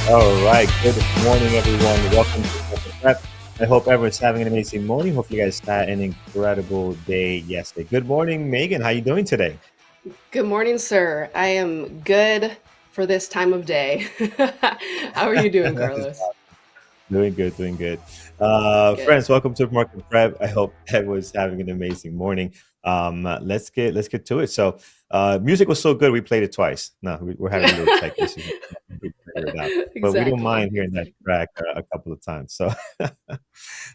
All right. Good morning, everyone. Welcome to PreMarket Prep. I hope everyone's having an amazing morning. Hope you guys had an incredible day yesterday. Good morning, Megan. How you doing today? Good morning, sir. I am good for this time of day. How are you doing, Carlos? Doing good, doing good. Good. Friends, welcome to Market Prep. I hope everyone's having an amazing morning. Let's get to it. So, music was so good we played it twice. No, we're having a little tech issues. We figured it out, but we don't Exactly. mind hearing that track a couple of times. So,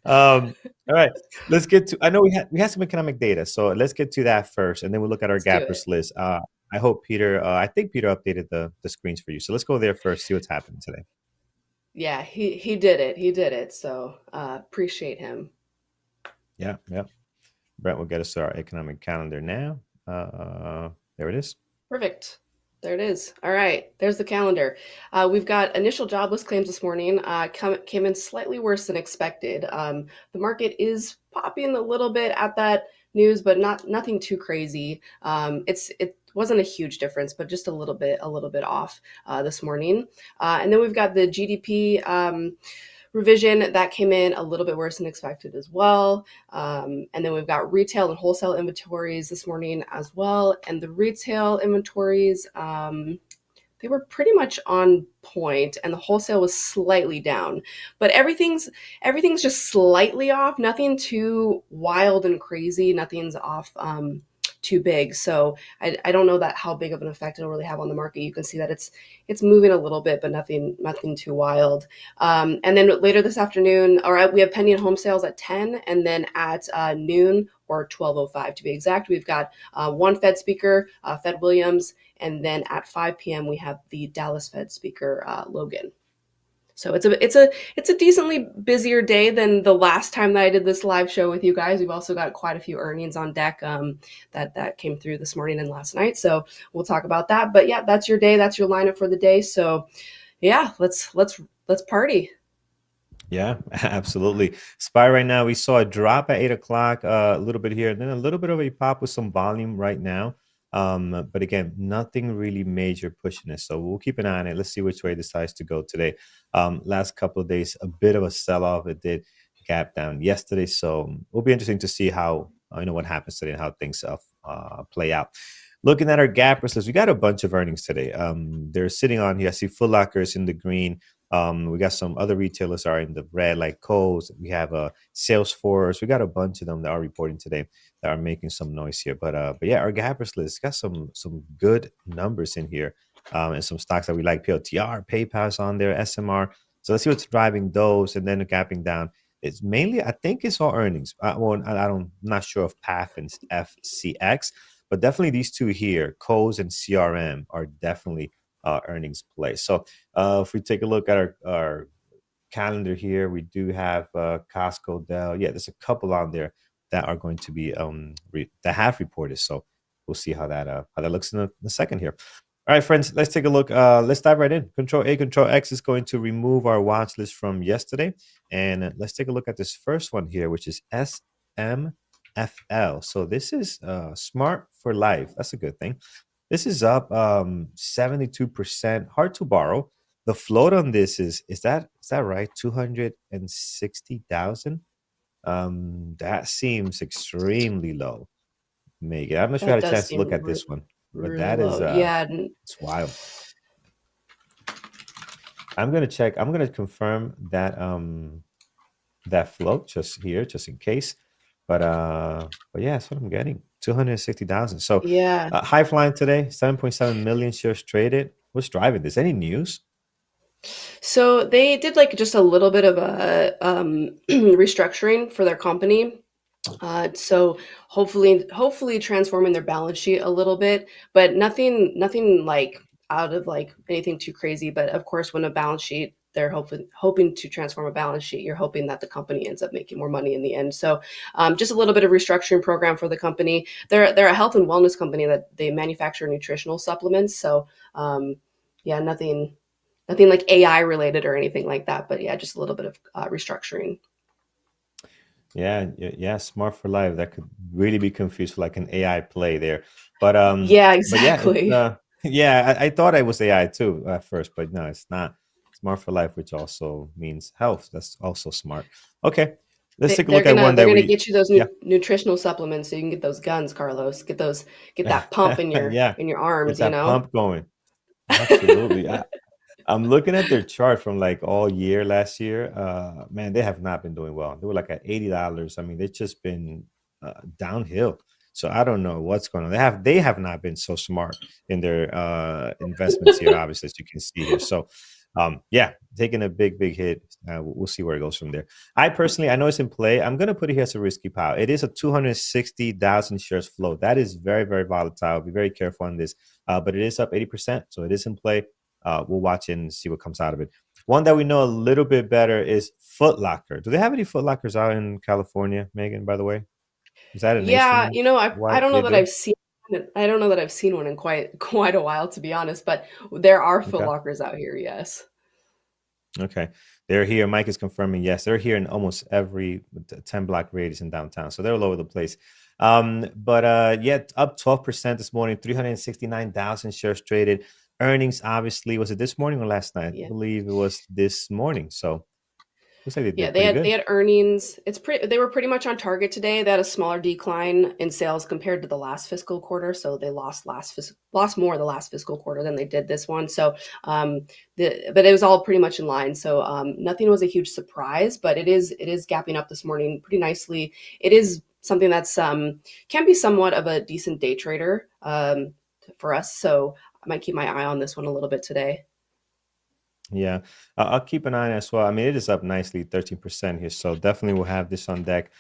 all right, let's get to. I know we had some economic data, so let's get to that first, and then we'll look at our Let's do gappers it. list. I hope Peter. I think Peter updated the screens for you. So let's go there first. See what's happening today. Yeah, he did it. He did it. So appreciate him. Yeah, yeah. Brent will get us to our economic calendar now. There it is. Perfect. There it is. All right. There's the calendar. We've got initial jobless claims this morning. Came in slightly worse than expected. The market is popping a little bit at that news, but nothing too crazy. It wasn't a huge difference, but just a little bit off this morning. And then we've got the GDP. Revision that came in a little bit worse than expected as well. And then we've got retail and wholesale inventories this morning as well. And the retail inventories, they were pretty much on point, and the wholesale was slightly down. But everything's just slightly off. Nothing too wild and crazy. Nothing's off. Too big. So I don't know that how big of an effect it'll really have on the market. You can see that it's moving a little bit, but nothing too wild. And then later this afternoon, all right, we have pending home sales at 10, and then at noon or 12:05 to be exact, we've got one Fed speaker, Fed Williams, and then at 5 p.m. we have the Dallas Fed speaker, Logan. So it's a decently busier day than the last time that I did this live show with you guys. We've also got quite a few earnings on deck that came through this morning and last night. So we'll talk about that. But yeah, that's your day. That's your lineup for the day. So yeah, let's party. Yeah, absolutely. SPY right now, we saw a drop at 8 o'clock, a little bit here, and then a little bit of a pop with some volume right now. But again, nothing really major pushing it. So we'll keep an eye on it. Let's see which way it decides to go today. Last couple of days, a bit of a sell-off. It did gap down yesterday. So it'll be interesting to see how, what happens today and how things play out. Looking at our gappers list, we got a bunch of earnings today. They're sitting on here. I see Foot Locker's in the green. We got some other retailers are in the red, like Kohl's. We have Salesforce. We got a bunch of them that are reporting today that are making some noise here. But yeah, our gappers list got some good numbers in here, and some stocks that we like. PLTR, PayPal's on there, SMR. So let's see what's driving those, and then the gapping down. It's mainly, I think, it's all earnings. I'm not sure of PAF and FCX, but definitely these two here, Coles and CRM, are definitely earnings plays. So if we take a look at our calendar here, we do have Costco, Dell. Yeah, there's a couple on there that are going to be that have reported. So we'll see how that looks in a second here. All right, friends, let's take a look. Let's dive right in. Control A, Control X is going to remove our watch list from yesterday. And let's take a look at this first one here, which is SMFL. So this is Smart for Life. That's a good thing. This is up 72%. Hard to borrow. The float on this is that right? 260,000. That seems extremely low, Megan. I'm not sure I That had a does chance to look seem at this one, but really that is low. Yeah, it's wild. I'm gonna check. I'm gonna confirm that float just here, just in case. But yeah, that's what I'm getting. 260,000. So yeah. high flying today, 7.7 million shares traded. What's driving this? Any news? So they did like just a little bit of a restructuring for their company. So hopefully transforming their balance sheet a little bit, but nothing like out of like anything too crazy. But of course, when a balance sheet, they're hoping to transform a balance sheet. You're hoping that the company ends up making more money in the end. So just a little bit of restructuring program for the company. They're a health and wellness company that they manufacture nutritional supplements. So yeah, nothing like AI related or anything like that. But yeah, just a little bit of restructuring. Yeah, Smart for Life. That could really be confused for like an AI play there. Yeah, But yeah, it's exactly. yeah, I thought it was AI too at first, but no, it's not. Smart for Life, which also means health. That's also smart. Okay, let's take a They're look at gonna one they're that gonna we get you those yeah. nutritional supplements so you can get those guns, Carlos. Get that pump Yeah, in your get arms. You that know. pump going. Absolutely. I'm looking at their chart from like all year last year. Man, they have not been doing well. They were like at $80. I mean, they've just been downhill. So I don't know what's going on. They have not been so smart in their investments here, obviously, as you can see here. So yeah, taking a big hit. We'll see where it goes from there. I know it's in play. I'm gonna put it here as a risky pile. It is a 260,000 shares float. That is very volatile. Be very careful on this. But it is up 80%, so it is in play. We'll watch it and see what comes out of it. One that we know a little bit better is Foot Locker. Do they have any Foot Lockers out in California, Megan, by the way? Is that a Yeah, I nationwide? don't know They that do? I've seen it. I don't know that I've seen one in quite a while, to be honest. But there are Foot Okay. Lockers out here. Yes. Okay. They're here. Mike is confirming. Yes, they're here in almost every 10 block radius in downtown. So they're all over the place. But yeah, up 12% this morning, 369,000 shares traded. Earnings, obviously, was it this morning or last night? I Yeah. believe it was this morning. So looks like they Yeah, did pretty they good. had earnings. They were pretty much on target today. They had a smaller decline in sales compared to the last fiscal quarter, so they lost more the last fiscal quarter than they did this one. So, but it was all pretty much in line. So, nothing was a huge surprise, but it is gapping up this morning pretty nicely. It is something that's can be somewhat of a decent day trader for us. So, I might keep my eye on this one a little bit today. Yeah, I'll keep an eye on it as well. I mean, it is up nicely, 13% here, so definitely we'll have this on deck.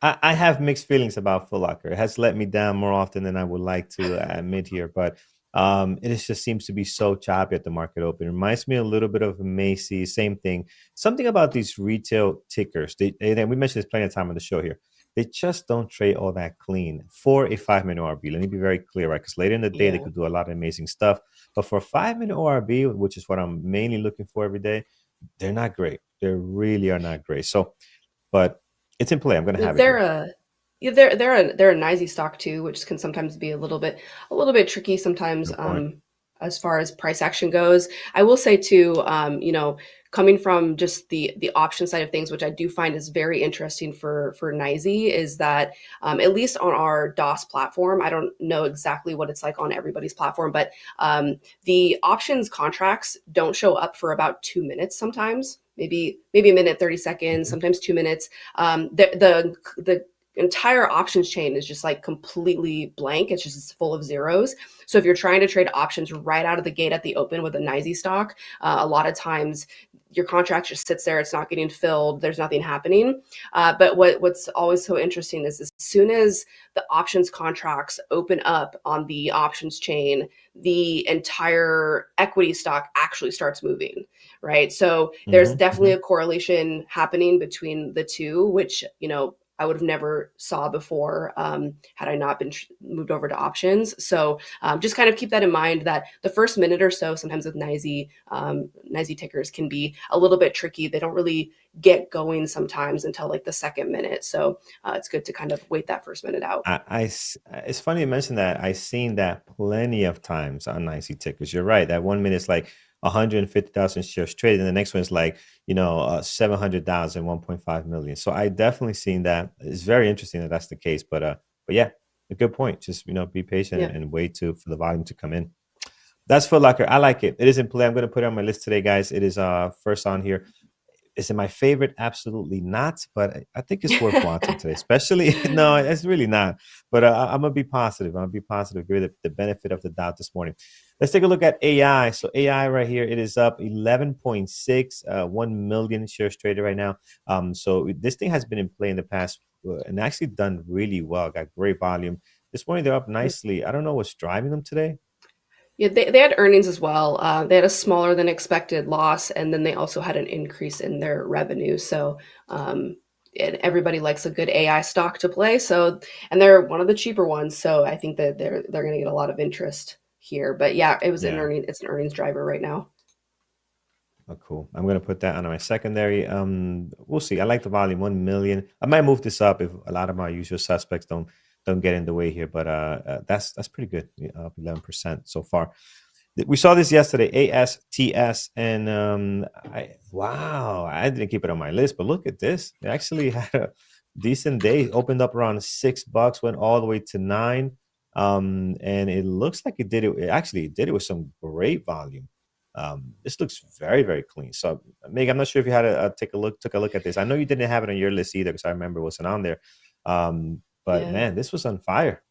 I have mixed feelings about Foot Locker. It has let me down more often than I would like to admit here, but just seems to be so choppy at the market open. It reminds me a little bit of Macy's, same thing. Something about these retail tickers. And we mentioned this plenty of time on the show here. They just don't trade all that clean for a 5 minute RB. Let me be very clear, right? Because later in the day, they Yeah. could do a lot of amazing stuff. But for 5 minute ORB, which is what I'm mainly looking for every day, they're not great. They really are not great. So, but it's in play. I'm going to have it They're here. a yeah, they're a NYSE stock too, which can sometimes be a little bit tricky sometimes. Good point. as far as price action goes. I will say too, coming from just the option side of things, which I do find is very interesting for NYSE, is that at least on our DOS platform, I don't know exactly what it's like on everybody's platform, but the options contracts don't show up for about 2 minutes sometimes. Maybe a minute, 30 seconds, Mhm. sometimes 2 minutes. The entire options chain is just like completely blank. It's just full of zeros. So if you're trying to trade options right out of the gate at the open with a NYSE stock, a lot of times your contract just sits there. It's not getting filled. There's nothing happening. But what's always so interesting is as soon as the options contracts open up on the options chain, the entire equity stock actually starts moving, right? So there's Mhm. definitely a Mhm. correlation happening between the two, which, I would have never saw before had I not been moved over to options. So just kind of keep that in mind that the first minute or so, sometimes with NYSE tickers can be a little bit tricky. They don't really get going sometimes until like the second minute. So it's good to kind of wait that first minute out. It's funny you mentioned that. I seen that plenty of times on NYSE tickers. You're right. That 1 minute is like 150,000 shares traded, and the next one is like 700,000, 1.5 million. So I definitely seen that. It's very interesting that that's the case. But yeah, a good point. Just be patient Yeah. and wait for the volume to come in. That's Foot Locker. I like it. It is in play. I'm going to put it on my list today, guys. It is first on here. Is it my favorite? Absolutely not. But I think it's worth watching today, especially. No, it's really not. But I'm gonna be positive. I'm gonna be positive. Give it the benefit of the doubt this morning. Let's take a look at AI. So AI right here, it is up 11.6, 1 million shares traded right now. So this thing has been in play in the past and actually done really well. Got great volume. This morning they're up nicely. I don't know what's driving them today. Yeah, they had earnings as well. They had a smaller than expected loss, and then they also had an increase in their revenue. So, and everybody likes a good AI stock to play. So, and they're one of the cheaper ones. So, I think that they're going to get a lot of interest here. But yeah, Yeah. it's an earnings driver right now. Oh, cool. I'm gonna put that on my secondary. We'll see. I like the volume 1 million. I might move this up if a lot of my usual suspects don't get in the way here, but that's pretty good. Up 11% so far. We saw this yesterday, ASTS, and I didn't keep it on my list, but look at this. It actually had a decent day. Opened up around $6, went all the way to 9. And it looks like it did it. It actually did it with some great volume. This looks very, very clean. So, Meg, I'm not sure if you had took a look at this. I know you didn't have it on your list either because I remember it wasn't on there. But Yeah. man, this was on fire.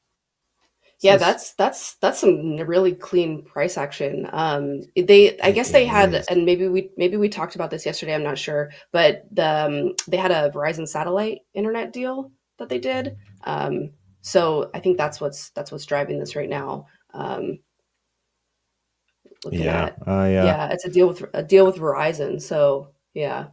This Yeah, is that's some really clean price action. I guess it they had, is. and maybe we talked about this yesterday. I'm not sure, but they had a Verizon satellite internet deal that they did. So I think that's what's driving this right now. Um, Looking Yeah, at, I yeah, it's a deal with Verizon. So yeah,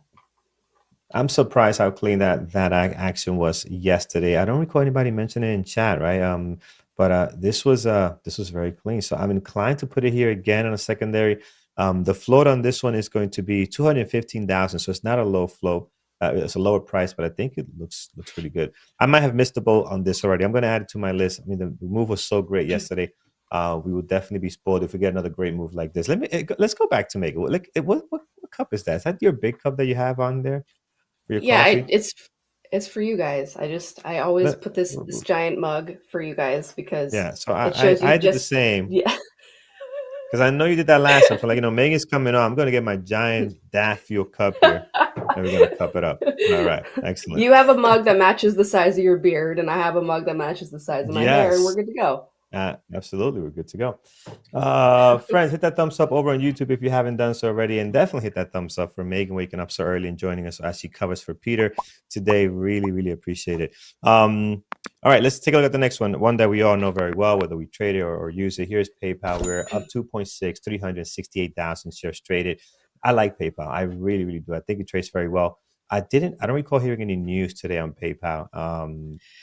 I'm surprised how clean that action was yesterday. I don't recall anybody mentioning it in chat, right? But this was very clean. So I'm inclined to put it here again on a secondary. The float on this one is going to be 215,000, so it's not a low float. It's a lower price, but I think it looks really good. I might have missed the boat on this already. I'm going to add it to my list. I mean, the move was so great yesterday. We will definitely be spoiled if we get another great move like this. Let's go back to make it. Like, what cup is that? Is that your big cup that you have on there? For your yeah, coffee? it's for you guys. I always Let put this giant mug for you guys because Yeah, so it I shows I you I did the just same yeah. because I know you did that last time. For like, Megan's coming on. I'm gonna get my giant DAF fuel cup here, and we're gonna cup it up. All right, excellent. You have a mug that matches the size of your beard, and I have a mug that matches the size of my hair, and we're Yes, good to go. absolutely. We're good to go. Friends, hit that thumbs up over on YouTube if you haven't done so already. And definitely hit that thumbs up for Megan waking up so early and joining us as she covers for Peter today. Really, really appreciate it. All right, let's take a look at the next one. One that we all know very well, whether we trade it or use it. Here's PayPal. We're up 2.6, 368,000 shares traded. I like PayPal. I really, really do. I think it trades very well. I don't recall hearing any news today on PayPal.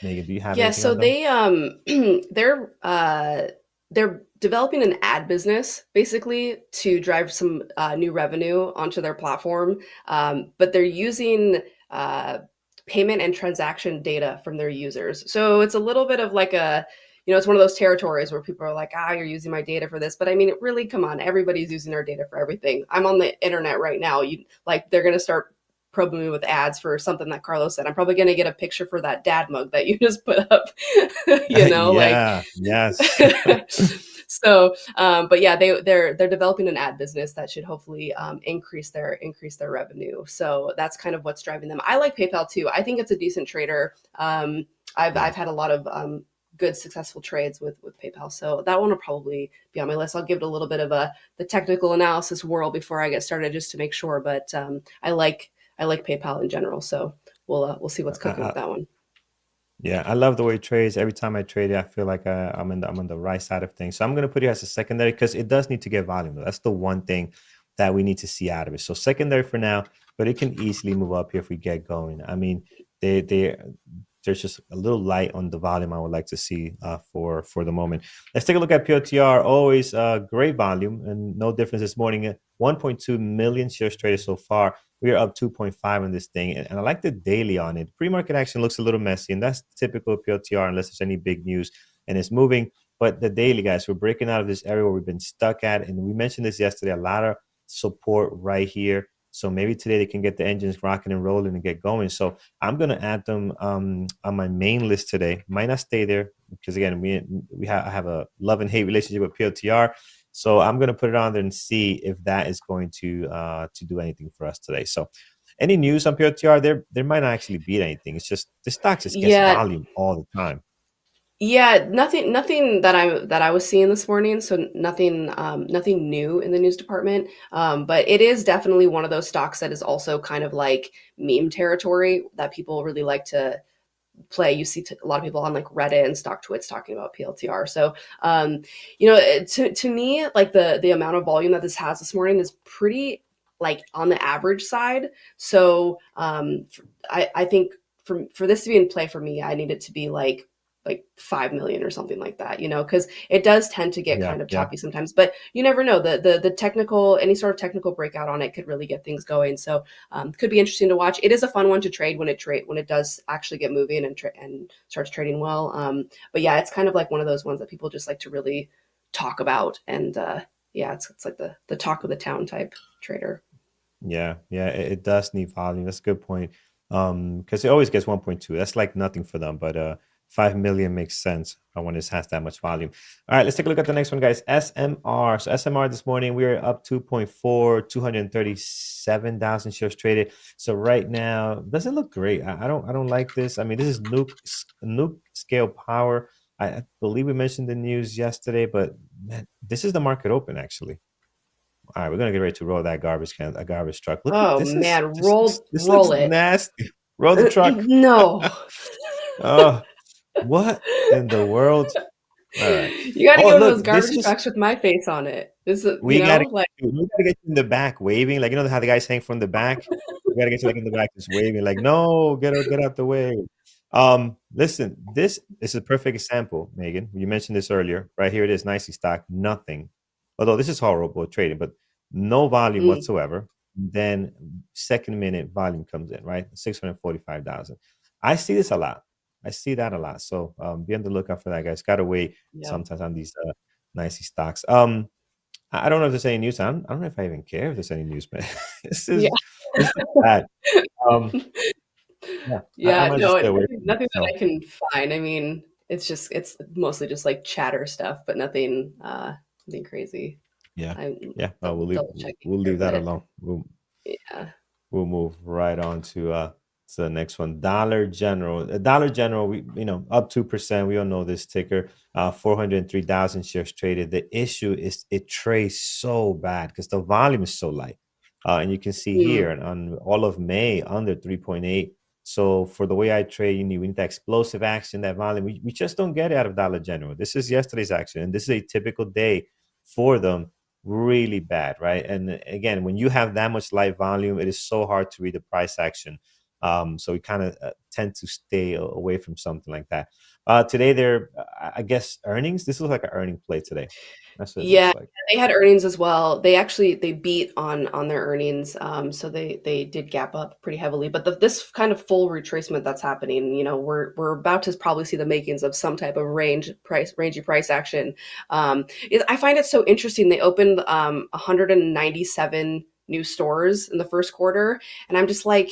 Megan, do you have Yeah, anything so on them? they they're developing an ad business basically to drive some new revenue onto their platform, but they're using payment and transaction data from their users. So it's a little bit of like a it's one of those territories where people are like, you're using my data for this. But I mean, it really, come on, everybody's using our data for everything. I'm on the internet right now. They're going to start probing me with ads for something that Carlos said. I'm probably going to get a picture for that dad mug that you just put up, like. Yeah, yes. But yeah, they're developing an ad business that should hopefully increase their revenue. So that's kind of what's driving them. I like PayPal too. I think it's a decent trader. Yeah. I've had a lot of good successful trades with PayPal, so that one will probably be on my list. I'll give it a little bit of the technical analysis whirl before I get started, just to make sure. But I like PayPal in general, so we'll see what's cooking with I, that one. Yeah, I love the way it trades. Every time I trade it, I feel like I'm on the right side of things. So I'm gonna put it as a secondary because it does need to get volume. Though. That's the one thing that we need to see out of it. So secondary for now, but it can easily move up here if we get going. I mean, they there's just a little light on the volume I would like to see for the moment. Let's take a look at POTR. Always great volume and no difference this morning. 1.2 million shares traded so far. We are up 2.5 on this thing. And I like the daily on it. Pre-market action looks a little messy, and that's typical PLTR unless there's any big news and it's moving. But the daily, guys, we're breaking out of this area where we've been stuck at. And we mentioned this yesterday, a lot of support right here. So maybe today they can get the engines rocking and rolling and get going. So I'm going to add them on my main list today. Might not stay there because, again, I have a love and hate relationship with PLTR. So I'm going to put it on there and see if that is going to do anything for us today. So any news on PRTR, there might not actually be anything. It's just the stock just gets Yeah, volume all the time. yeah, nothing that I was seeing this morning. So nothing new in the news department. But it is definitely one of those stocks that is also kind of like meme territory that people really like to play. You see a lot of people on like Reddit and StockTwits talking about PLTR. So, to me, like the amount of volume that this has this morning is pretty like on the average side. So, I think for this to be in play for me, I need it to be like 5 million or something like that, because it does tend to get Yeah, kind of yeah, choppy sometimes, but you never know. The technical, any sort of technical breakout on it could really get things going. So could be interesting to watch. It is a fun one to trade when it does actually get moving and starts trading well. But yeah, it's kind of like one of those ones that people just like to really talk about, and yeah, it's like the talk of the town type trader. yeah. It does need volume. That's a good point. Because it always gets 1.2. That's like nothing for them, but 5 million makes sense when it has that much volume. All right, let's take a look at the next one, guys. SMR. So SMR this morning we are up 2.4, 237,000 shares traded. So right now, doesn't look great. I don't like this. I mean, this is nuke scale power. I believe we mentioned the news yesterday, but man, this is the market open actually. All right, we're gonna get ready to roll that a garbage truck. Look at Oh this is man, this looks roll it. nasty. Roll the truck. No. Oh, what in the world? All right. You got to Oh, get one of those look, this garbage is trucks with my face on it. This is, we gotta like, get you in the back waving, like you know how the guys hang from the back. We gotta get you like in the back just waving, like no, get out the way. Listen, this is a perfect example, Megan. You mentioned this earlier. Right here it is, nicely stocked, nothing. Although this is horrible trading, but no volume mm, whatsoever. Then second minute volume comes in, right? 645,000. I see this a lot. I see that a lot. So be on the lookout for that, guys. Gotta wait yeah. sometimes on these nicey stocks. I don't know if there's any news. I don't know if I even care if there's any news, man. this Yeah. is this is bad. Um, yeah, I Yeah. might just No, stay away nothing, from it. nothing that So I can find. I mean, it's mostly just like chatter stuff, but nothing crazy. yeah, I'm yeah. double checking We'll here, leave that but alone. yeah. We'll move right on to the next one. Dollar General. Dollar General, we up 2%. We all know this ticker. 403,000 shares traded. The issue is it trades so bad because the volume is so light. And you can see Mm, here on all of May under 3.8. So for the way I trade, we need that explosive action, that volume. We just don't get it out of Dollar General. This is yesterday's action, and this is a typical day for them, really bad, right? And again, when you have that much light volume, it is so hard to read the price action. So we kind of tend to stay away from something like that. Today, they're, I guess, earnings. This looks like an earning play today. That's what it Yeah, looks like. they had earnings as well. They beat on their earnings, so they did gap up pretty heavily. But this kind of full retracement that's happening, we're about to probably see the makings of some type of rangy price action. I find it so interesting. They opened 197 new stores in the first quarter, and I'm just like,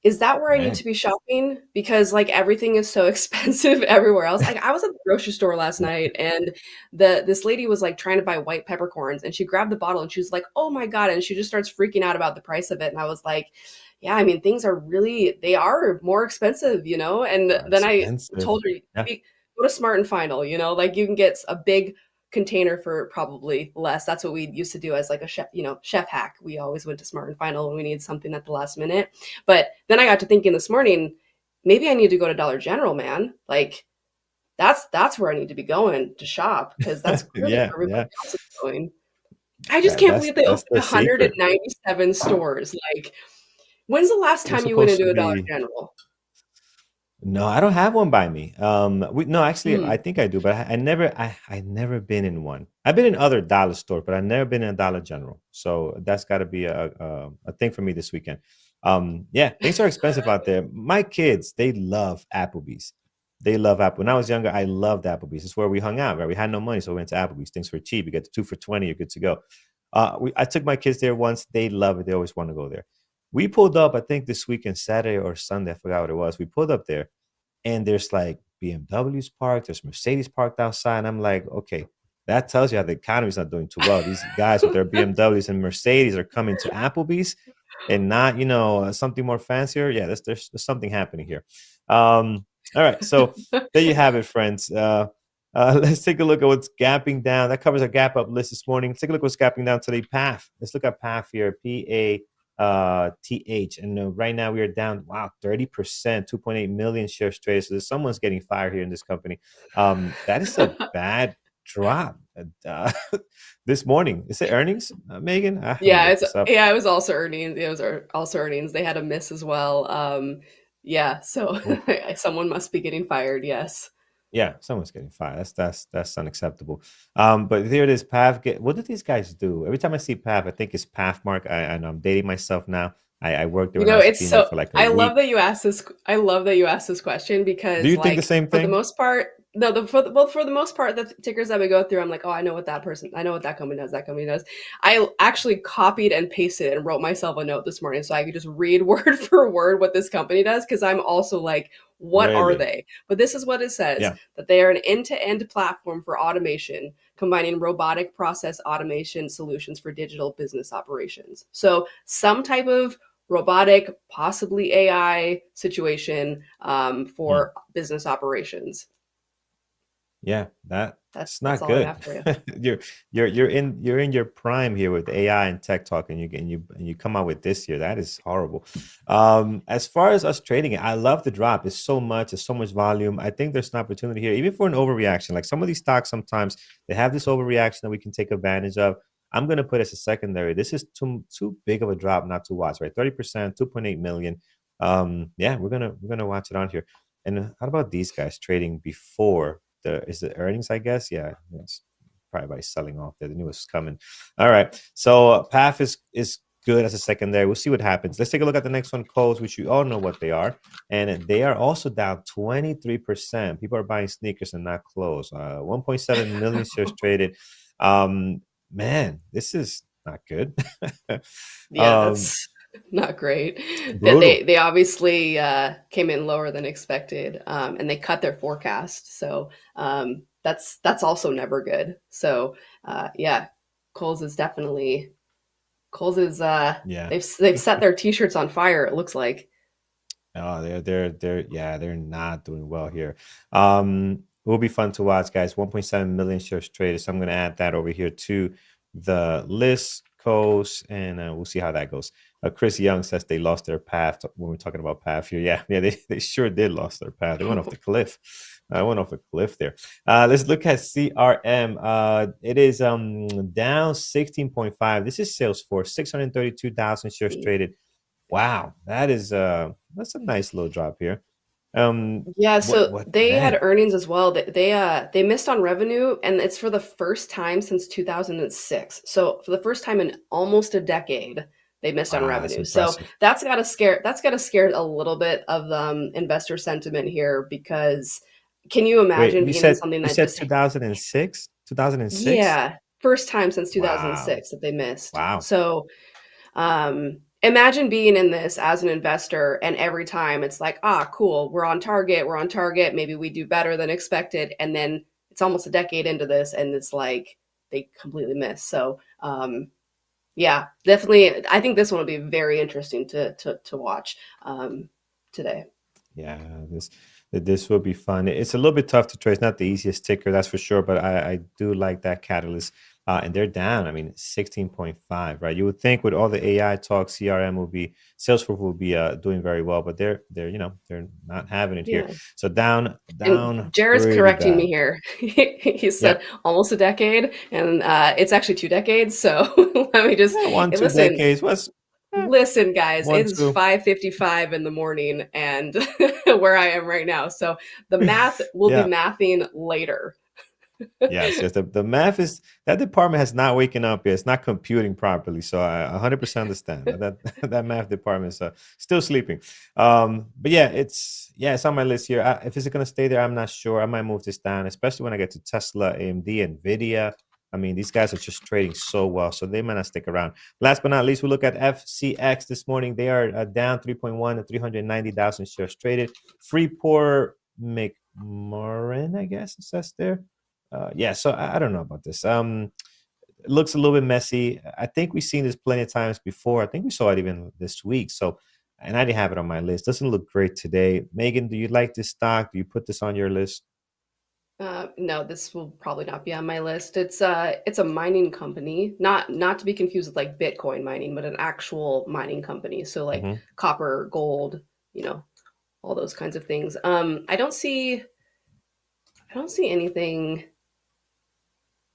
is that where I need Man. to be shopping? Because like everything is so expensive everywhere else. Like I was at the grocery store last night, and this lady was like trying to buy white peppercorns, and she grabbed the bottle and she was like, "Oh my God." And she just starts freaking out about the price of it. And I was like, yeah, I mean, things are really, they are more expensive, And Are then I expensive. told her, Yeah. go to Smart and Final, like you can get a big container for probably less. That's what we used to do as like a chef, chef hack. We always went to Smart and Final when we needed something at the last minute. But then I got to thinking this morning, maybe I need to go to Dollar General, man. Like that's where I need to be going to shop because that's clearly Yeah, where everybody yeah. else is going. I just That, can't that's believe they that's opened the secret. 197 stores. Like, when's the last We're time you went supposed to into a Dollar be. General? No, I don't have one by me. No, actually, I Hmm. think I do, but I never been in one. I've been in other dollar store, but I've never been in a Dollar General. So that's got to be a thing for me this weekend. Yeah, things are expensive out there. My kids, they love Applebee's. They love Apple. When I was younger, I loved Applebee's. It's where we hung out, right? We had no money, so we went to Applebee's. Things were cheap. You get the two for 20, you're good to go. I took my kids there once. They love it. They always want to go there. We pulled up, I think this weekend, Saturday or Sunday. I forgot what it was. We pulled up there and there's like BMWs parked, there's Mercedes parked outside. And I'm like, okay, that tells you how the economy's not doing too well. These guys with their BMWs and Mercedes are coming to Applebee's and not, something more fancier. Yeah, there's something happening here. All right, so there you have it, friends. Let's take a look at what's gapping down. That covers our gap up list this morning. Let's take a look at what's gapping down today. PAF. Let's look at PAF here. TH. And right now we are down, wow, 30%, 2.8 million shares traded. So someone's getting fired here in this company. That is a bad drop this morning. Is it earnings, Megan? Let me Yeah, look this up. it was also earnings. It was also earnings. They had a miss as well. Yeah, so Oof. someone must be getting fired. Yes. Yeah, someone's getting fired. That's unacceptable. But here it is. PAF. What do these guys do? Every time I see PAF, I think it's Pathmark. And I'm dating myself now. I worked there when I was a It's teenager so for like a I love week. that you asked this. I love that you asked this question Do because, you think the like, same for the thing? most part, no, for the most part, the tickers that we go through, I'm like, oh, I know what that person, I know what that company does. That company does. I actually copied and pasted and wrote myself a note this morning so I could just read word for word what this company does because I'm also like, what are Really? they? But this is what it says: Yeah. that they are an end-to-end platform for automation, combining robotic process automation solutions for digital business operations. So some type of robotic, possibly AI situation Hmm. for business operations. Yeah, that's That's not all I good. have for you. You're you're in your prime here with AI and tech talk, and you come out with this here. That is horrible. As far as us trading it, I love the drop. It's so much, it's so much volume. I think there's an opportunity here, even for an overreaction. Like some of these stocks, sometimes they have this overreaction that we can take advantage of. I'm gonna put as a secondary. This is too big of a drop not to watch, right? 30%, 2.8 million. Yeah, we're gonna watch it on here. And how about these guys trading before the earnings, I guess? Yeah, yes. Probably by selling off there. They knew it was coming. All right. So PAF is good as a secondary. We'll see what happens. Let's take a look at the next one, Coles, which you all know what they are. And they are also down 23%. People are buying sneakers and not clothes. 1.7 million shares traded. Man, this is not good. Yeah, um, that's not great. That brutal. they obviously came in lower than expected, and they cut their forecast. So that's also never good. So yeah, Coles is definitely Coles is Yeah. they've set their t-shirts on fire. It looks like. Oh, they're yeah, they're not doing well here. It will be fun to watch, guys. 1.7 million shares traded. So I'm gonna add that over here to the list coast, and we'll see how that goes. Chris Young says they lost their path when we're talking about path here. Yeah, yeah, they sure did lost their path. They went off the cliff. I went off a cliff there. Let's look at CRM. It is down 16.5. This is Salesforce, 632,000 shares traded. Wow, that's a nice little drop here. Yeah, so What they had man? earnings as well. They missed on revenue, and it's for the first time since 2006. So for the first time in almost a decade, they missed on Wow, that's revenue. So impressive. that's got to scare a little bit of investor sentiment here because can you Wait, imagine being in something you that said just 2006? 2006? yeah, first time since Wow. 2006 that they missed. Wow. So imagine being in this as an investor, and every time it's like, ah, cool, we're on target. Maybe we do better than expected. And then it's almost a decade into this, and it's like they completely miss. So, yeah, definitely. I think this one will be very interesting to watch today. Yeah, this will be fun. It's a little bit tough to trace, not the easiest ticker, that's for sure, but I do like that catalyst. And they're down, I mean, 16.5, right? You would think with all the AI talk, CRM will be Salesforce will be doing very well, but they're they're not having it here. Yeah. So down, And down Jared's pretty correcting me bad. here. He Yeah. said almost a decade, and it's actually 2 decades. So let me just Yeah, one, two listen. decades. What's eh, Listen, guys, one, it is two? 5:55 in the morning and where I am right now. So the math will be Yeah. mathing later. Yes, yes. The math is that department has not waken up yet. It's not computing properly. So I 100% understand that that math department is still sleeping. But yeah, it's on my list here. If it's going to stay there, I'm not sure. I might move this down, especially when I get to Tesla, AMD, Nvidia. I mean, these guys are just trading so well, so they might not stick around. Last but not least, we look at FCX this morning. They are down 3.1 to 390,000 shares traded. Freeport McMoran, I guess it says there. Yeah, so I don't know about this. It looks a little bit messy. I think we've seen this plenty of times before. I think we saw it even this week. So, and I didn't have it on my list. Doesn't look great today. Megan, do you like this stock? Do you put this on your list? No, this will probably not be on my list. It's a mining company, not to be confused with like Bitcoin mining, but an actual mining company. So like Hmm. copper, gold, you know, all those kinds of things. I don't see anything.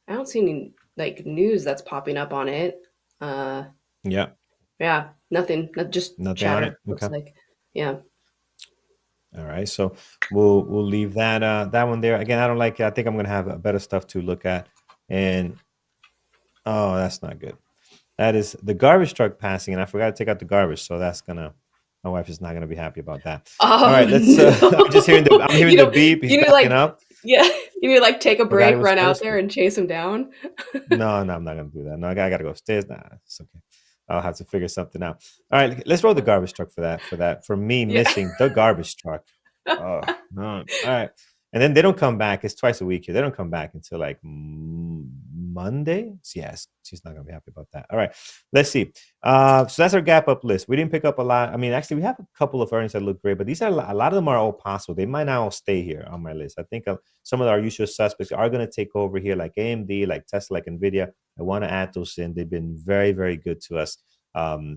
I don't see any like news that's popping up on it. Uh, Yeah, yeah, nothing. Just nothing on it. chatter. Okay. Looks like. Yeah. All right. So we'll leave that one there. Again, I don't like it. I think I'm gonna have better stuff to look at. And oh, that's not good. That is the garbage truck passing, and I forgot to take out the garbage. So that's gonna my wife is not gonna be happy about that. All Oh right, let's I'm no! hearing the beep. He's You need to backing like, up. yeah, you need to like take a Forgot he break, was run out first. there, and chase him down. No, no, I'm not gonna do that. No, I gotta go upstairs. Nah, it's okay. I'll have to figure something out. All right, let's roll the garbage truck for that. For me Yeah. missing the garbage truck. Oh no! All right, and then they don't come back. It's twice a week here. They don't come back until like Monday. Yes, she's not gonna be happy about that. All right, let's see. So that's our gap up list. We didn't pick up a lot. I mean, actually, we have a couple of earnings that look great, but these are a lot of them are all possible. They might not all stay here on my list. I think some of our usual suspects are going to take over here, like AMD, like Tesla, like Nvidia. I want to add those in. They've been very, very good to us.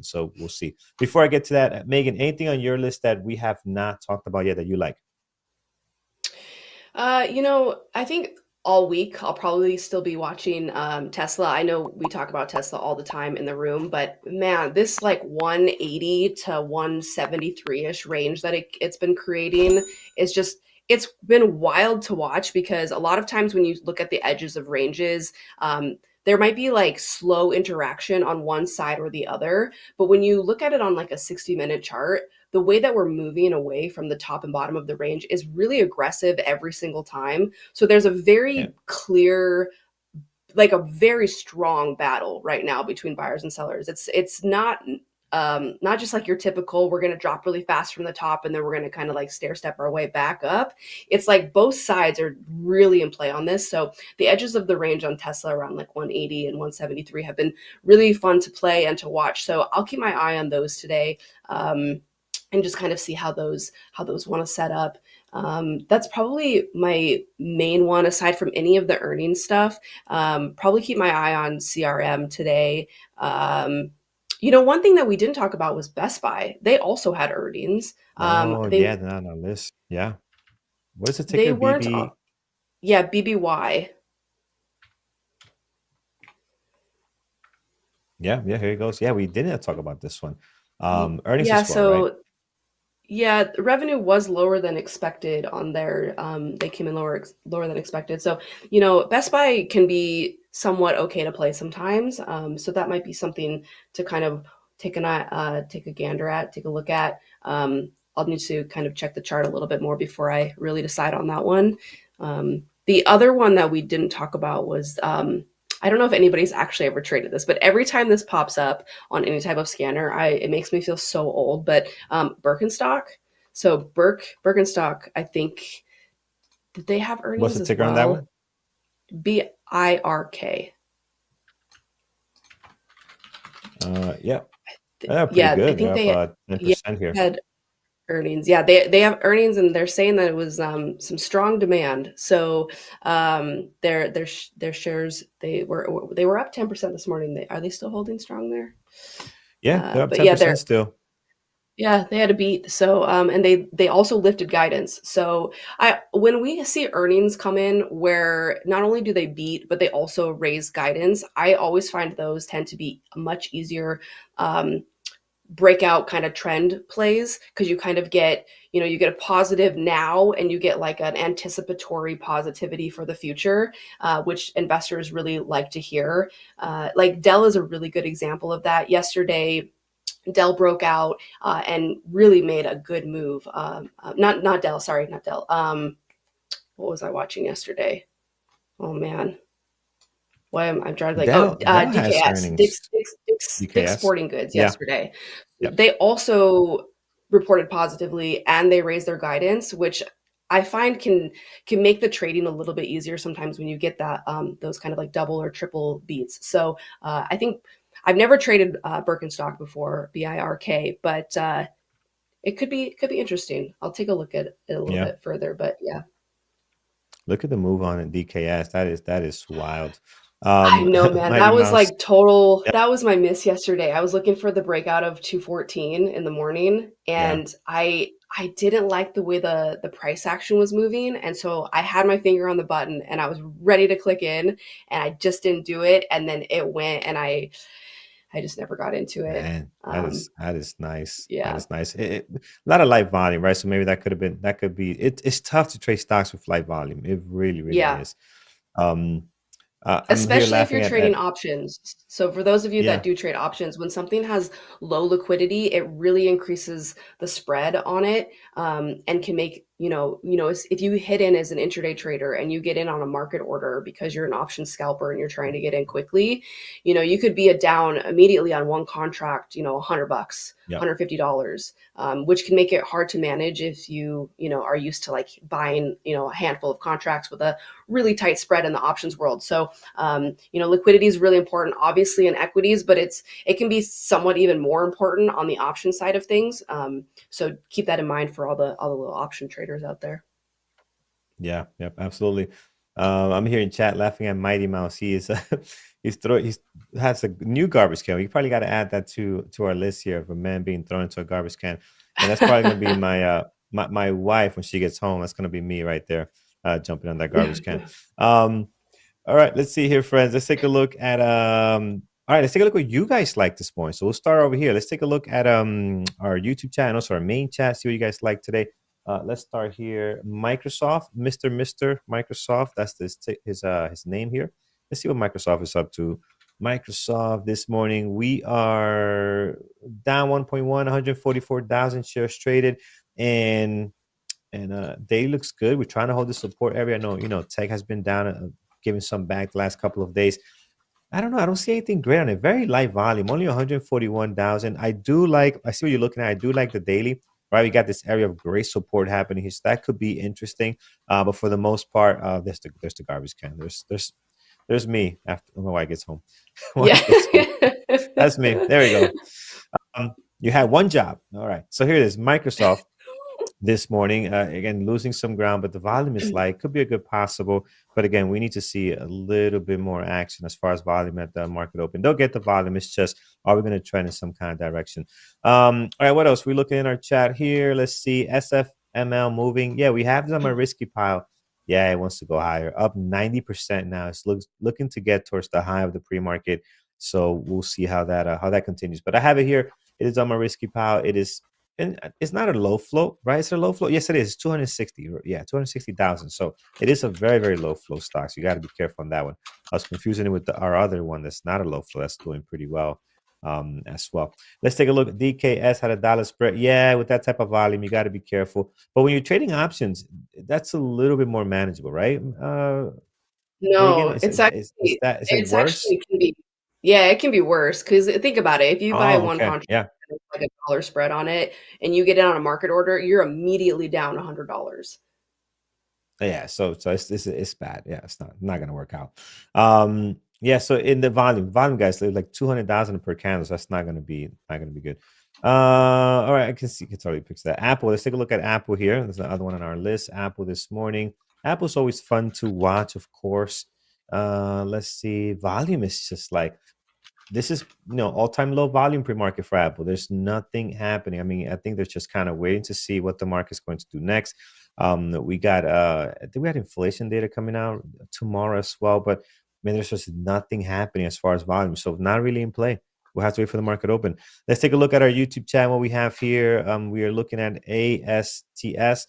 So we'll see. Before I get to that, Megan, anything on your list that we have not talked about yet that you like? I think all week I'll probably still be watching Tesla. I know we talk about Tesla all the time in the room, but man, this like 180 to 173-ish range that it's been creating is just it's been wild to watch because a lot of times when you look at the edges of ranges, there might be like slow interaction on one side or the other. But when you look at it on like a 60-minute chart, the way that we're moving away from the top and bottom of the range is really aggressive every single time. So there's a Yeah. very clear, like a very strong battle right now between buyers and sellers. It's not just like your typical we're going to drop really fast from the top and then we're going to kind of like stair step our way back up. It's like both sides are really in play on this. So the edges of the range on Tesla around like 180 and 173 have been really fun to play and to watch. So I'll keep my eye on those today. And just kind of see how those want to set up. That's probably my main one aside from any of the earnings stuff. Probably keep my eye on CRM today. One thing that we didn't talk about was Best Buy. They also had earnings. Oh, yeah, they're not on the list. Yeah. What is the They ticker? weren't. BB. Yeah, BBY. Yeah, yeah, here it goes. Yeah, we didn't talk about this one. Earnings Yeah, as well, right? so yeah, the revenue was lower than expected on their they came in lower than expected. So, Best Buy can be somewhat okay to play sometimes. So that might be something to kind of take a gander at, take a look at. I'll need to kind of check the chart a little bit more before I really decide on that one. The other one that we didn't talk about was I don't know if anybody's actually ever traded this, but every time this pops up on any type of scanner, it makes me feel so old. But Birkenstock. So Birkenstock, I think, did they have What's earnings the as ticker on that well? one? BIRK. Yeah, they're pretty Yeah, I good. They're think up they, yeah, 10% here. had earnings. Yeah, they have earnings, and they're saying that it was some strong demand. So their shares, they were up 10% this morning. Are they still holding strong there? Yeah, they're up But yeah, 10% still. they had a beat. So and they also lifted guidance. So I when we see earnings come in where not only do they beat, but they also raise guidance, I always find those tend to be much easier um, breakout kind of trend plays, because you kind of get, you get a positive now, and you get like an anticipatory positivity for the future, which investors really like to hear. Like Dell is a really good example of that. Yesterday Dell broke out and really made a good move. Not Dell, sorry, not Dell. What was I watching yesterday? Oh man, why am I trying to like? Oh, Dell has DKS, earnings. Dick's UKS. Sporting Goods Yeah. yesterday. Yep. They also reported positively, and they raised their guidance, which I find can make the trading a little bit easier sometimes when you get that those kind of like double or triple beats. So I think I've never traded Birkenstock before, BIRK, but it could be interesting. I'll take a look at it a little Yeah. bit further, but yeah. Look at the move on in DKS. That is wild. I know, man. Mighty That was Mouse. like total. Yep. That was my miss yesterday. I was looking for the breakout of 214 in the morning, Yeah. and I didn't like the way the price action was moving, and so I had my finger on the button and I was ready to click in, and I just didn't do it, and then it went, and I just never got into it. Man, that is nice. That Yeah, is nice. A lot of light volume, right? So maybe that could be it's tough to trade stocks with light volume. It really, really yeah. is. Um I'm here Especially if you're laughing trading at options. So for those of you that yeah. do trade options, when something has low liquidity, it really increases the spread on it, and can make, if you hit in as an intraday trader and you get in on a market order because you're an option scalper and you're trying to get in quickly, you could be a down immediately on one contract, $100, Yep. $150, which can make it hard to manage if are used to like buying, a handful of contracts with a really tight spread in the options world. So liquidity is really important, obviously, in equities, but it can be somewhat even more important on the option side of things. So keep that in mind for all the little option traders out there. Yeah, yep, absolutely. I'm here in chat laughing at Mighty Mouse. He is he's has a new garbage can. We probably got to add that to our list here of a man being thrown into a garbage can, and that's probably gonna be my wife when she gets home. That's gonna be me right there, jumping on that garbage can. Um, all right, let's see here, friends. Let's take a look at all right, let's take a look what you guys like this morning. So we'll start over here. Let's take a look at our YouTube channel, so our main chat, see what you guys like today. Let's start here. Microsoft, Mr. Microsoft. That's his name here. Let's see what Microsoft is up to. Microsoft this morning, we are down 1.1, 144,000 shares traded, and day looks good. We're trying to hold the support area. I know, tech has been down, giving some back the last couple of days. I don't know. I don't see anything great on it. Very light volume, only 141,000. I see what you're looking at. I do like the daily, right? We got this area of great support happening here. So that could be interesting. But for the most part, there's the garbage can. There's me after when my wife gets home. Yeah. Wife gets home. That's me. There we go. You had one job. All right. So here it is. Microsoft this morning. Again, losing some ground, but the volume is light. Could be a good possible. But again, we need to see a little bit more action as far as volume at the market open. They'll get the volume. It's just, are we going to trend in some kind of direction? All right, what else? We looking in our chat here. Let's see. SFML moving. Yeah, we have them on a risky pile. Yeah, it wants to go higher. Up 90% now. It's looking to get towards the high of the pre-market. So we'll see how that continues. But I have it here. It is on my risky pile. It is, and it's not a low float, right? It's a low float. Yes, it is. 260. Yeah, 260,000. So it is a very, very low flow stock. So you got to be careful on that one. I was confusing it with our other one that's not a low flow. That's doing pretty well as well. Let's take a look. DKS had a dollar spread. Yeah, with that type of volume, you got to be careful. But when you're trading options, that's a little bit more manageable, right? Megan, No, is it it's worse? actually can be yeah, it can be worse because think about it. If you buy Oh, one okay. contract Yeah. and it's like a dollar spread on it and you get it on a market order, you're immediately down $100. Yeah, so it's bad. Yeah, it's not gonna work out. Yeah, so in the volume, guys, like 200,000 per candle. So that's not gonna be good. All right, I can see it's already picks that. Apple. Let's take a look at Apple here. There's another one on our list. Apple this morning. Apple's always fun to watch, of course. Let's see. Volume is just like this is all-time low volume pre-market for Apple. There's nothing happening. I mean, I think they're just kind of waiting to see what the market's going to do next. We got I think we had inflation data coming out tomorrow as well, but man, there's just nothing happening as far as volume. So not really in play. We'll have to wait for the market open. Let's take a look at our YouTube channel. What we have here. We are looking at ASTS.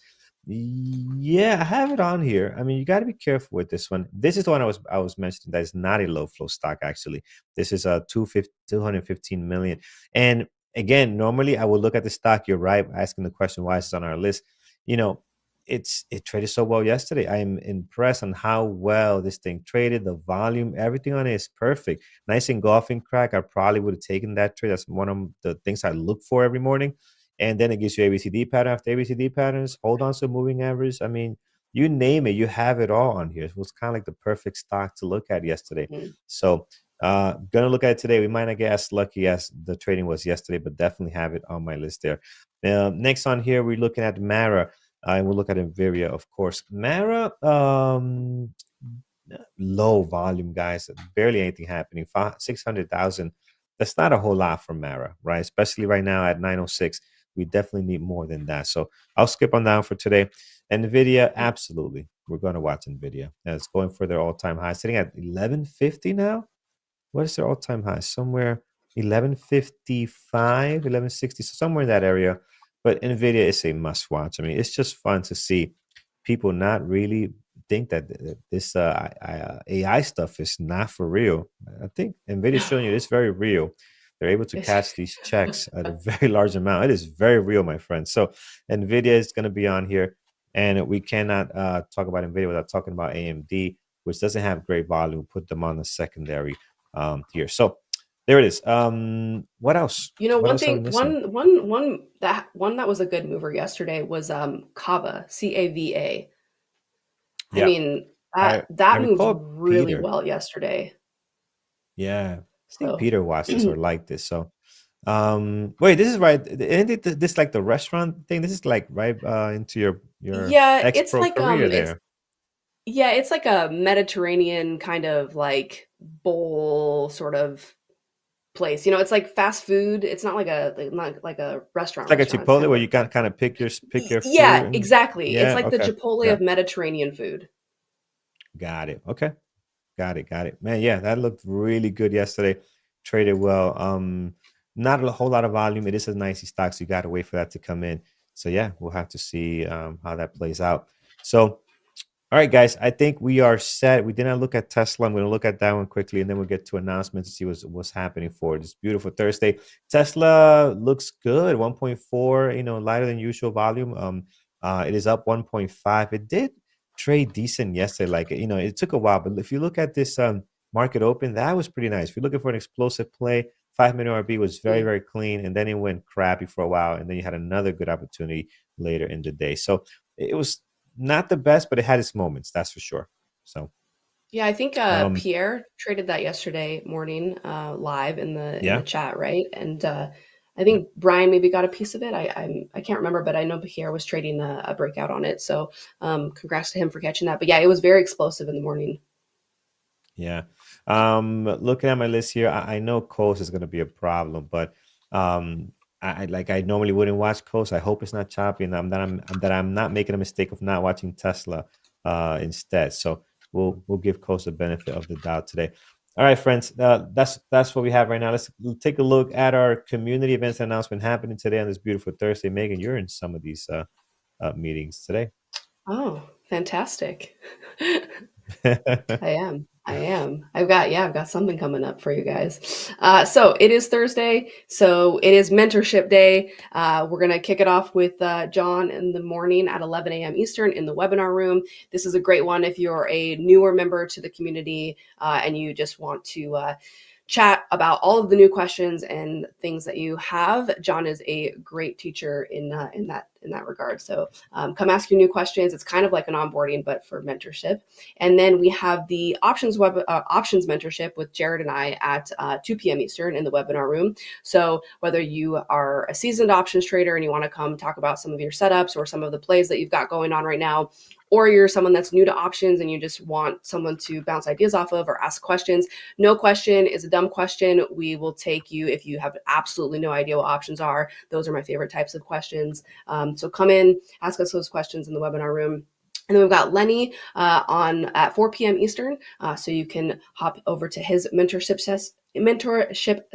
Yeah, I have it on here. I mean, you got to be careful with this one. This is the one I was mentioning that is not a low flow stock actually. This is a 215 million. And again, normally I would look at the stock. You're right, asking the question why it's on our list. You know, it traded so well yesterday. I am impressed on how well this thing traded. The volume, everything on it is perfect. Nice engulfing crack. I probably would have taken that trade. That's one of the things I look for every morning. And then it gives you ABCD pattern after ABCD patterns. Hold on to moving average. I mean, you name it, you have it all on here. It was kind of like the perfect stock to look at yesterday. Mhm. So gonna look at it today. We might not get as lucky as the trading was yesterday, but definitely have it on my list there. Next on here, we're looking at Mara, and we'll look at Nvidia, of course. Mara, low volume, guys. Barely anything happening. 600,000. That's not a whole lot for Mara, right? Especially right now at 906. We definitely need more than that. So I'll skip on down for today. Nvidia, absolutely. We're going to watch Nvidia. And it's going for their all-time high, sitting at 1150 now. What is their all-time high? Somewhere 1155, 1160, so somewhere in that area. But Nvidia is a must-watch. I mean, it's just fun to see people not really think that this AI stuff is not for real. I think Nvidia is showing you it's very real. They're able to catch these checks at a very large amount. It is very real, my friend. So Nvidia is going to be on here, and we cannot talk about Nvidia without talking about AMD, which doesn't have great volume. Put them on the secondary here. So there it is. What else? You know, What one else are we thing, missing? one that was a good mover yesterday was Kava, CAVA. I Yeah, mean, I I that moved recall really Peter. well yesterday. Yeah, I think So Peter watched this or liked this. So wait, this is right. Isn't it this like the restaurant thing? This is like right into your yeah, ex pro career there. it's like a Mediterranean kind of like bowl sort of place. You know, it's like fast food. It's not like not like a It's restaurant like a restaurant. It's kind Chipotle of where like you can kind of pick your yeah, food. And, exactly. It's yeah. like the Okay. Chipotle Yeah. of Mediterranean food. Got it. Okay. Got it. Got it. Man, yeah, that looked really good yesterday. Traded well. Not a whole lot of volume. It is a nicey stock, so you got to wait for that to come in. So yeah, we'll have to see how that plays out. So all right, guys, I think we are set. We did not look at Tesla. I'm going to look at that one quickly, and then we'll get to announcements to see what's happening for this beautiful Thursday. Tesla looks good, 1.4, lighter than usual volume. It is up 1.5. It did trade decent yesterday. Like, it took a while, but if you look at this market open, that was pretty nice. If you're looking for an explosive play, 5-minute RB was very, Mm. very clean, and then it went crappy for a while, and then you had another good opportunity later in the day. So it was not the best, but it had its moments, that's for sure. So, Yeah, I think um, Pierre traded that yesterday morning live in the yeah, chat, right? And I yeah, think Brian maybe got a piece of it. I can't remember, but I know Pierre was trading a breakout on it. So congrats to him for catching that. But yeah, it was very explosive in the morning. yeah. Looking at my list here, I know Coast is going to be a problem, but um, I normally wouldn't watch Coast. I hope it's not choppy, and I'm not making a mistake of not watching Tesla instead. So we'll give Coast the benefit of the doubt today. All right, friends. That's what we have right now. Let's take a look at our community events announcement happening today on this beautiful Thursday. Megan, you're in some of these meetings today. Oh, fantastic. I am. I am. I've got something coming up for you guys. So it is Thursday. So it is mentorship day. We're going to kick it off with John in the morning at 11 a.m. Eastern in the webinar room. This is a great one if you're a newer member to the community and you just want to chat about all of the new questions and things that you have. John is a great teacher in that regard. So come ask your new questions. It's kind of like an onboarding, but for mentorship. And then we have the options mentorship with Jared and I at 2 p.m. Eastern in the webinar room. So whether you are a seasoned options trader and you want to come talk about some of your setups or some of the plays that you've got going on right now, or you're someone that's new to options and you just want someone to bounce ideas off of or ask questions, no question is a dumb question. We will take you if you have absolutely no idea what options are. Those are my favorite types of questions. So come in, ask us those questions in the webinar room. And then we've got Lenny on at 4 p.m. Eastern, so you can hop over to his mentorship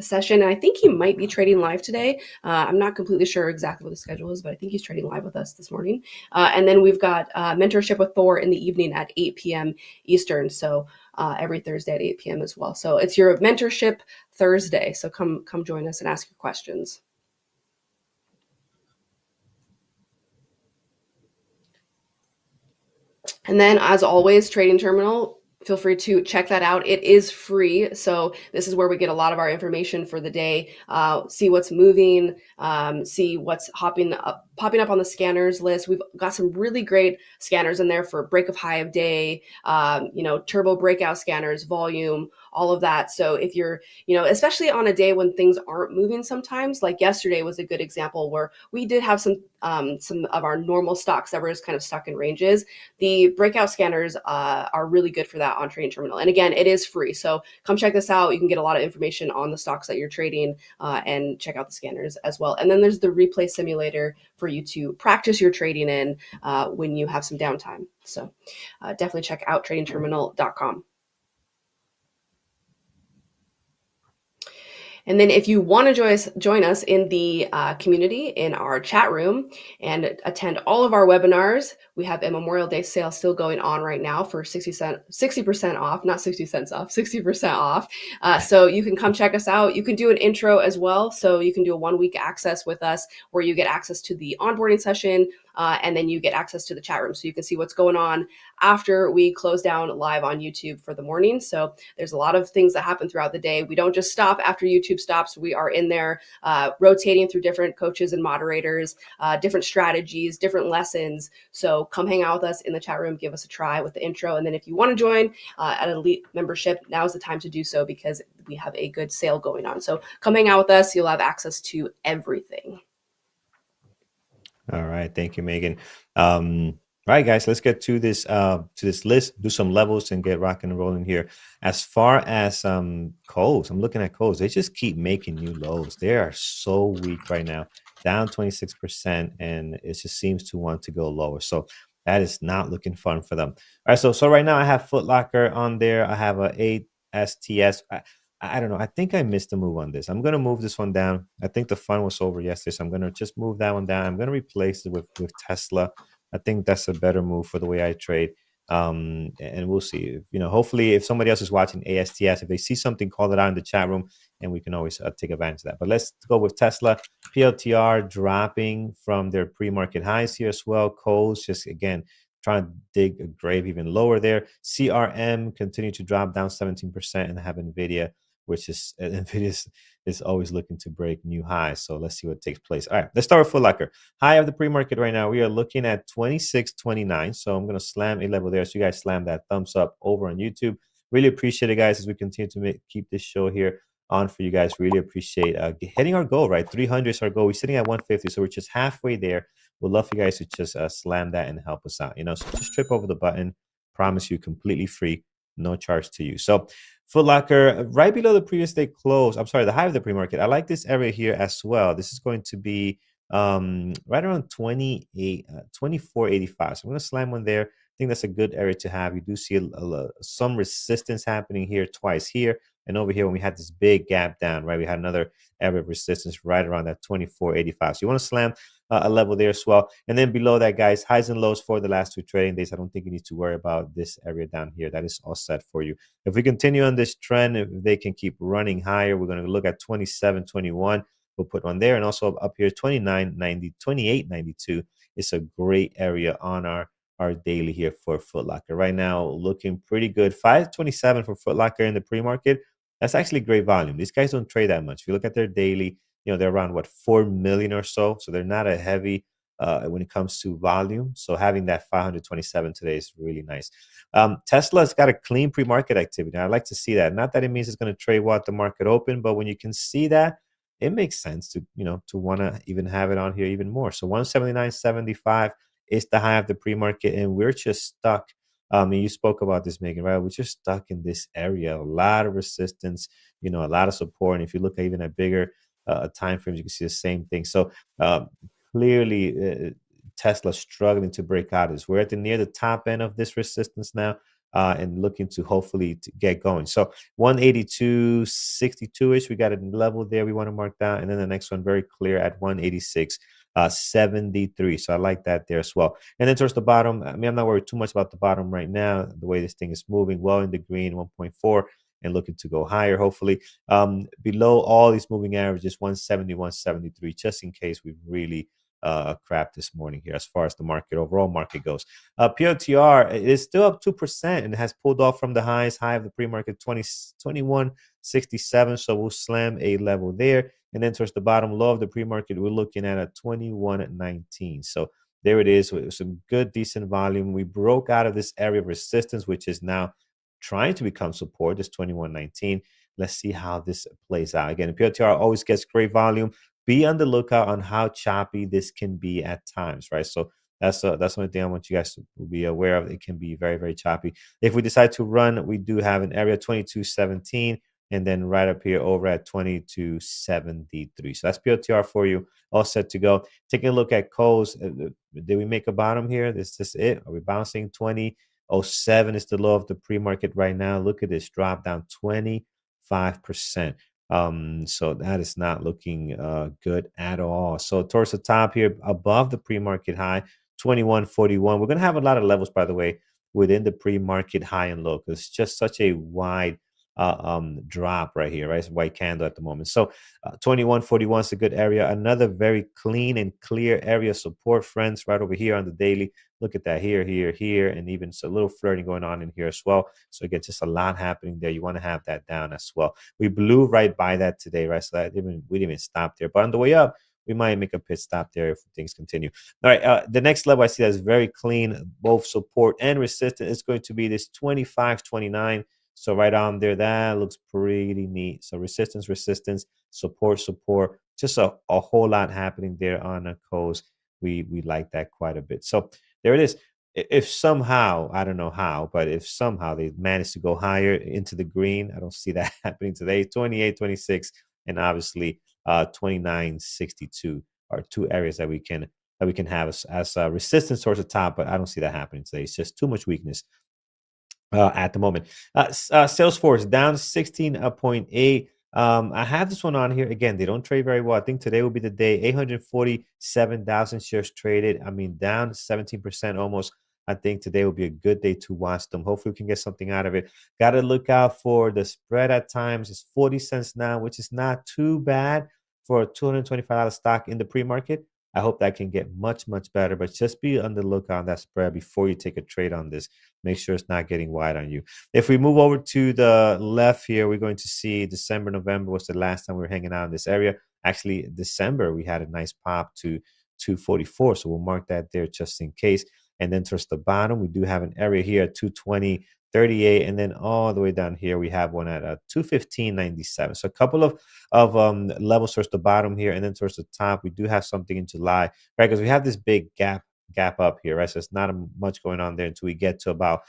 session. And I think he might be trading live today. I'm not completely sure exactly what the schedule is, but I think he's trading live with us this morning. And then we've got mentorship with Thor in the evening at 8 p.m. Eastern. So every Thursday at 8 p.m. as well. So it's your mentorship Thursday. So come join us and ask your questions. And then, as always, Trading Terminal, feel free to check that out. It is free. So this is where we get a lot of our information for the day, see what's moving, see what's popping up on the scanners list. We've got some really great scanners in there for break of high of day, turbo breakout scanners, volume, all of that. So if you're, especially on a day when things aren't moving sometimes, like yesterday was a good example where we did have some of our normal stocks that were just kind of stuck in ranges. The breakout scanners are really good for that on Trading Terminal. And again, it is free. So come check this out. You can get a lot of information on the stocks that you're trading and check out the scanners as well. And then there's the replay simulator for you to practice your trading in when you have some downtime. So definitely check out tradingterminal.com. And then if you want to join us in the community in our chat room and attend all of our webinars, we have a Memorial Day sale still going on right now for 60% off, not 60 cents off, 60% off. So you can come check us out. You can do an intro as well. So you can do a 1-week access with us where you get access to the onboarding session, and then you get access to the chat room. So you can see what's going on after we close down live on YouTube for the morning. So there's a lot of things that happen throughout the day. We don't just stop after YouTube stops. We are in there rotating through different coaches and moderators, different strategies, different lessons. So come hang out with us in the chat room, give us a try with the intro. And then if you want to join at Elite membership, now's the time to do so because we have a good sale going on. So come hang out with us. You'll have access to everything. All right, thank you, Megan. All right, guys, let's get to this list, do some levels, and get rocking and rolling here. As far as coals, I'm looking at coals. They just keep making new lows. They are so weak right now, down 26%, and it just seems to want to go lower. So that is not looking fun for them. All right, so right now I have Foot Locker on there. I have a 8STS. I don't know. I think I missed a move on this. I'm going to move this one down. I think the fun was over yesterday, so I'm going to just move that one down. I'm going to replace it with Tesla. I think that's a better move for the way I trade. And we'll see. Hopefully, if somebody else is watching ASTS, if they see something, call it out in the chat room, and we can always take advantage of that. But let's go with Tesla. PLTR dropping from their pre-market highs here as well. Coles just, again, trying to dig a grave even lower there. CRM continue to drop down 17%, and have NVIDIA, which is NVIDIA is always looking to break new highs. So let's see what takes place. All right, let's start with Foot Locker. High of the pre-market right now, we are looking at 26.29. So I'm going to slam a level there. So you guys slam that thumbs up over on YouTube. Really appreciate it, guys, as we continue to keep this show here on for you guys. Really appreciate hitting our goal, right? 300 is our goal. We're sitting at 150, so we're just halfway there. We'd love for you guys to just slam that and help us out. So just trip over the button. Promise you, completely free, no charge to you. So Foot Locker, right below the previous day close. I'm sorry, the high of the pre-market. I like this area here as well. This is going to be right around 24.85. So I'm going to slam one there. think that's a good area to have. You do see some resistance happening here, twice here, and over here when we had this big gap down, right? We had another area of resistance right around that 24.85. So you want to slam a level there as well. And then below that, guys, highs and lows for the last 2 trading days. I don't think you need to worry about this area down here. That is all set for you. If we continue on this trend, if they can keep running higher, we're going to look at 27.21. We'll put one there. And also up here, 29.90, 28.92 is a great area on our daily here for Foot Locker. Right now, looking pretty good. 527 for Foot Locker in the pre-market. That's actually great volume. These guys don't trade that much. If you look at their daily, they're around what, 4 million or so. So they're not a heavy when it comes to volume. So having that 527 today is really nice. Tesla's got a clean pre-market activity. I like to see that. Not that it means it's going to trade well at the market open, but when you can see that, it makes sense to to want to even have it on here even more. So 179.75 is the high of the pre-market, and we're just stuck. And you spoke about this, Megan, right? We're just stuck in this area. A lot of resistance, a lot of support. And if you look at even at bigger time frames, you can see the same thing. So clearly, Tesla struggling to break out. Is we're at near the top end of this resistance now, and looking to hopefully to get going. So 182.62-ish, we got a level there we want to mark down, and then the next one very clear at 186.73. So I like that there as well. And then towards the bottom, I mean, I'm not worried too much about the bottom right now. The way this thing is moving, well in the green, 1.4, and looking to go higher, hopefully. Below all these moving averages, 170, just in case we really crap this morning here as far as the overall market goes. POTR is still up 2% and has pulled off from the high of the pre-market 21.67. So we'll slam a level there. And then towards the bottom low of the pre-market, we're looking at a 21.19. So there it is with some good, decent volume. We broke out of this area of resistance, which is now trying to become support, this 21.19. Let's see how this plays out. Again, POTR always gets great volume. Be on the lookout on how choppy this can be at times, right? So that's one thing I want you guys to be aware of. It can be very, very choppy. If we decide to run, we do have an area 22.17, and then right up here over at 22.73. So that's POTR for you, all set to go. Taking a look at calls. Did we make a bottom here? This is it. Are we bouncing? 20.07 is the low of the pre-market right now. Look at this drop down 25%. So that is not looking good at all. So towards the top here, above the pre-market high, 21.41. We're going to have a lot of levels, by the way, within the pre-market high and low, because it's just such a wide drop right here, right? It's a white candle at the moment. So 21.41 is a good area. Another very clean and clear area of support, friends, right over here on the daily. Look at that here, and even a little flirting going on in here as well. So again, just a lot happening there. You want to have that down as well. We blew right by that today, right? So we didn't even stop there. But on the way up, we might make a pit stop there if things continue. All right, the next level I see that's very clean, both support and resistance, is going to be this 25.29. So right on there, that looks pretty neat. So resistance, support, just a whole lot happening there on a coast. We like that quite a bit. So there it is. If somehow, I don't know how, but if somehow they manage to go higher into the green, I don't see that happening today. 28.26 and obviously 29.62 are two areas that we can have as resistance towards the top, but I don't see that happening today. It's just too much weakness at the moment. Salesforce down 16.8. I have this one on here. Again, they don't trade very well. I think today will be the day. 847,000 shares traded. I mean, down 17% almost. I think today will be a good day to watch them. Hopefully, we can get something out of it. Got to look out for the spread at times. It's 40 cents now, which is not too bad for a $225 stock in the pre-market. I hope that can get much, much better, but just be on the lookout on that spread before you take a trade on this. Make sure it's not getting wide on you. If we move over to the left here, we're going to see December, November was the last time we were hanging out in this area. Actually, December, we had a nice pop to 244. So we'll mark that there just in case. And then towards the bottom, we do have an area here at 220.38, and then all the way down here, we have one at 215.97. So a couple of levels towards the bottom here, and then towards the top, we do have something in July, right? Because we have this big gap up here, right? So it's not much going on there until we get to about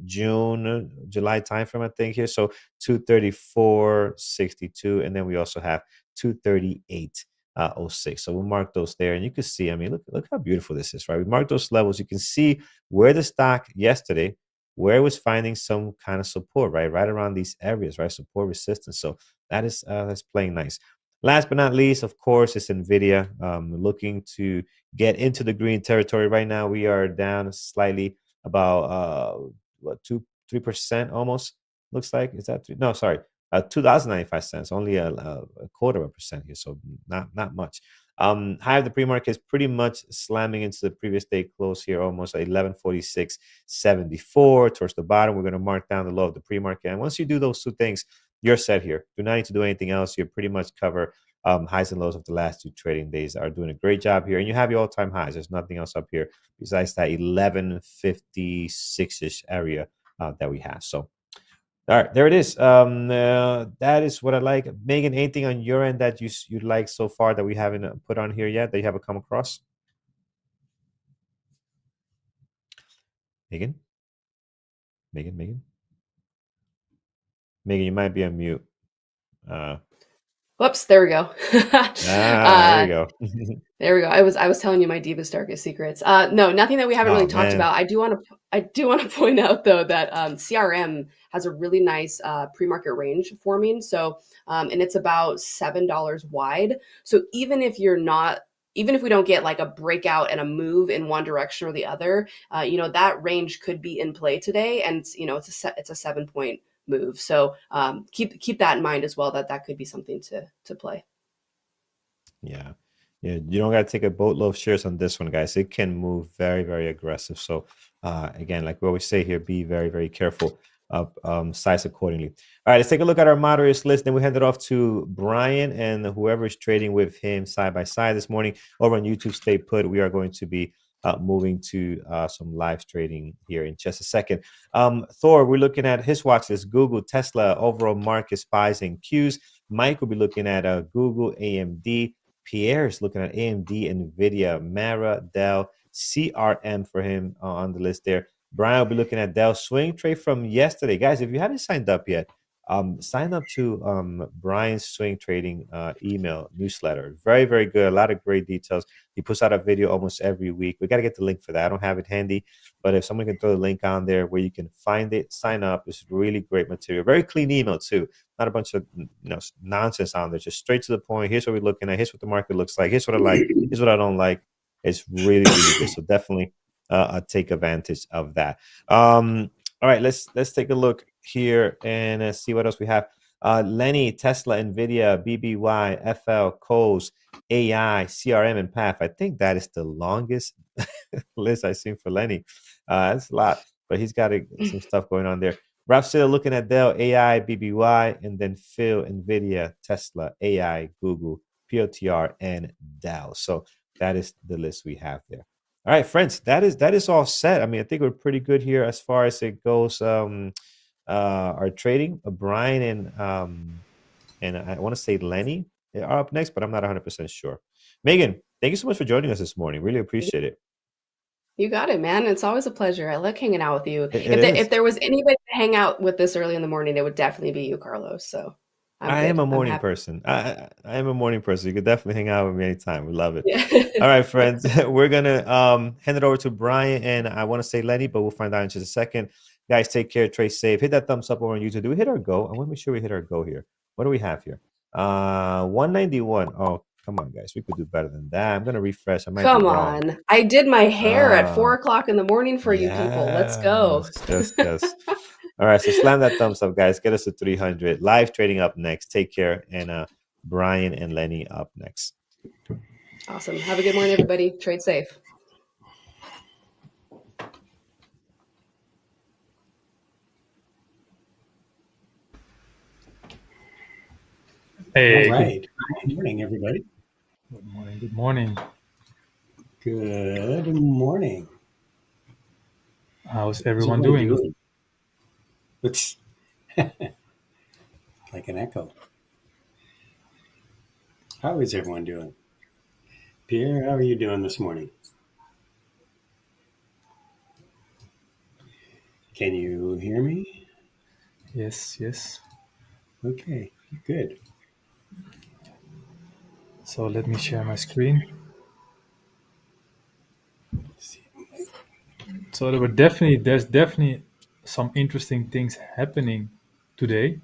July timeframe, I think here. So 234.62, and then we also have 238. '06. So we'll mark those there, and you can see. I mean, look how beautiful this is, right? We mark those levels. You can see where the stock yesterday, where it was finding some kind of support, right around these areas, right, support resistance. So that's playing nice. Last but not least, of course, is Nvidia, looking to get into the green territory. Right now, we are down slightly, about what, 2-3% almost. Looks like, is that three? No, sorry, 2,095 cents, only a quarter of a percent here, so not much. High of the pre-market is pretty much slamming into the previous day close here, almost at 1146.74. Towards the bottom, we're going to mark down the low of the pre-market, and once you do those two things, you're set here. Do not need to do anything else. You're pretty much cover highs and lows of the last 2 trading days. Are doing a great job here, and you have your all-time highs. There's nothing else up here besides that 1156-ish area that we have. So, all right, there it is. That is what I like. Megan, anything on your end that you like so far that we haven't put on here yet that you haven't come across? Megan, Megan, you might be on mute. Whoops, there we go. There we go. There we go. I was telling you my deepest darkest secrets. No, nothing that we haven't really Oh talked man, about. I do want to point out though that CRM has a really nice pre-market range forming. So and it's about $7 wide. So even if we don't get like a breakout and a move in one direction or the other, that range could be in play today, and it's a 7 point move. So keep that in mind as well. That could be something to play. yeah. Yeah, you don't got to take a boatload of shares on this one, guys. It can move very, very aggressive. So, again, like we always say here, be very, very careful of size accordingly. All right, let's take a look at our moderators list. Then we hand it off to Brian and whoever is trading with him side by side this morning over on YouTube. Stay put. We are going to be moving to some live trading here in just a second. Thor, we're looking at his watch list: Google, Tesla, overall market spies and cues. Mike will be looking at Google, AMD. Pierre is looking at AMD, Nvidia, Mara, Dell, CRM for him on the list there. Brian will be looking at Dell swing trade from yesterday. Guys, if you haven't signed up yet, sign up to Brian's swing trading email newsletter. Very, very good. A lot of great details. He puts out a video almost every week. We got to get the link for that. I don't have it handy, but if someone can throw the link on there where you can find it, sign up. It's really great material. Very clean email too. Not a bunch of nonsense on there. Just straight to the point. Here's what we're looking at. Here's what the market looks like. Here's what I like. Here's what I don't like. It's really, really good. So definitely take advantage of that. All right, let's take a look here and see what else we have. Lenny, Tesla, Nvidia, BBY, FL, Coles, AI, CRM, and PAF. I think that is the longest list I've seen for Lenny. That's a lot, but he's got some stuff going on there. Ralph still looking at Dell, AI, BBY, and then Phil, Nvidia, Tesla, AI, Google, POTR, and Dell. So that is the list we have there. All right, friends, that is all set. I mean, I think we're pretty good here as far as it goes. Our trading, Brian and I want to say Lenny are up next, but I'm not 100% sure. Megan, thank you so much for joining us this morning. Really appreciate it. You got it, man. It's always a pleasure. I like hanging out with you. It If is. there was anybody to hang out with this early in the morning, it would definitely be you, Carlos. So I'm I am good. a I'm morning happy. person. I am a morning person. You could definitely hang out with me anytime. We love it. Yeah. All right, friends. We're gonna hand it over to Brian, and I want to say Lenny, but we'll find out in just a second. Guys, take care, trade safe. Hit that thumbs up over on YouTube. Do we hit our goal? I want to make sure we hit our goal here. What do we have here? 191. Oh, come on, guys. We could do better than that. I'm gonna refresh. I might be Come wrong. on. I did my hair at Uh 4 o'clock in the morning for you people. Let's go. yes. All right, so slam that thumbs up, guys. Get us to 300. Live trading up next. Take care, and Brian and Lenny up next. Awesome. Have a good morning, everybody. Trade safe. Hey, All right. Good morning, everybody. good morning. Good morning. Good morning. How's everyone doing? It's like an echo. How is everyone doing? Pierre, how are you doing this morning? Can you hear me? Yes, yes. Okay, good. So let me share my screen. So there's definitely some interesting things happening today.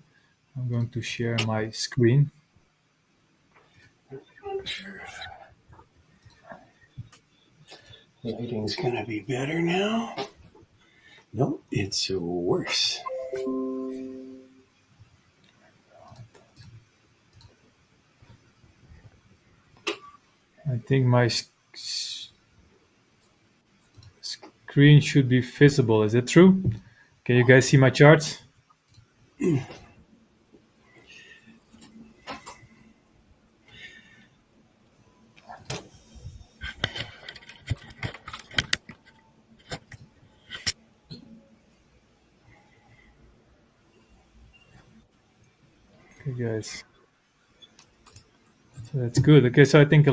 I'm going to share my screen. Lighting's gonna be better now. Nope, it's worse. I think my screen should be visible. Is it true? Can you guys see my charts? Okay, guys. So that's good. Okay, so I think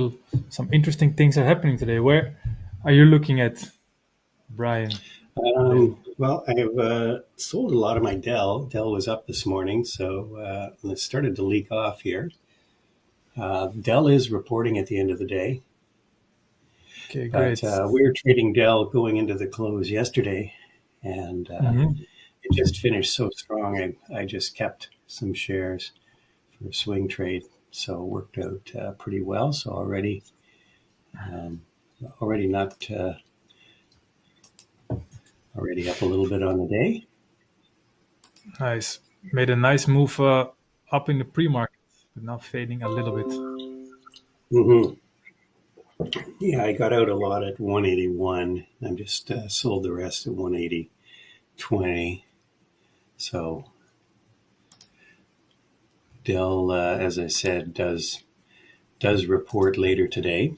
some interesting things are happening today. Where are you looking at, Brian? Well, I've sold a lot of my Dell. Dell was up this morning, so it started to leak off here. Dell is reporting at the end of the day. Okay, but great. we were trading Dell going into the close yesterday, and it just finished so strong. I just kept some shares for a swing trade, so it worked out pretty well. So already not already up a little bit on the day. Nice. Made a nice move up in the pre-market, but now fading a little bit. Mm-hmm. Yeah, I got out a lot at 181. I just sold the rest at 180.20. So Dell, as I said, does report later today.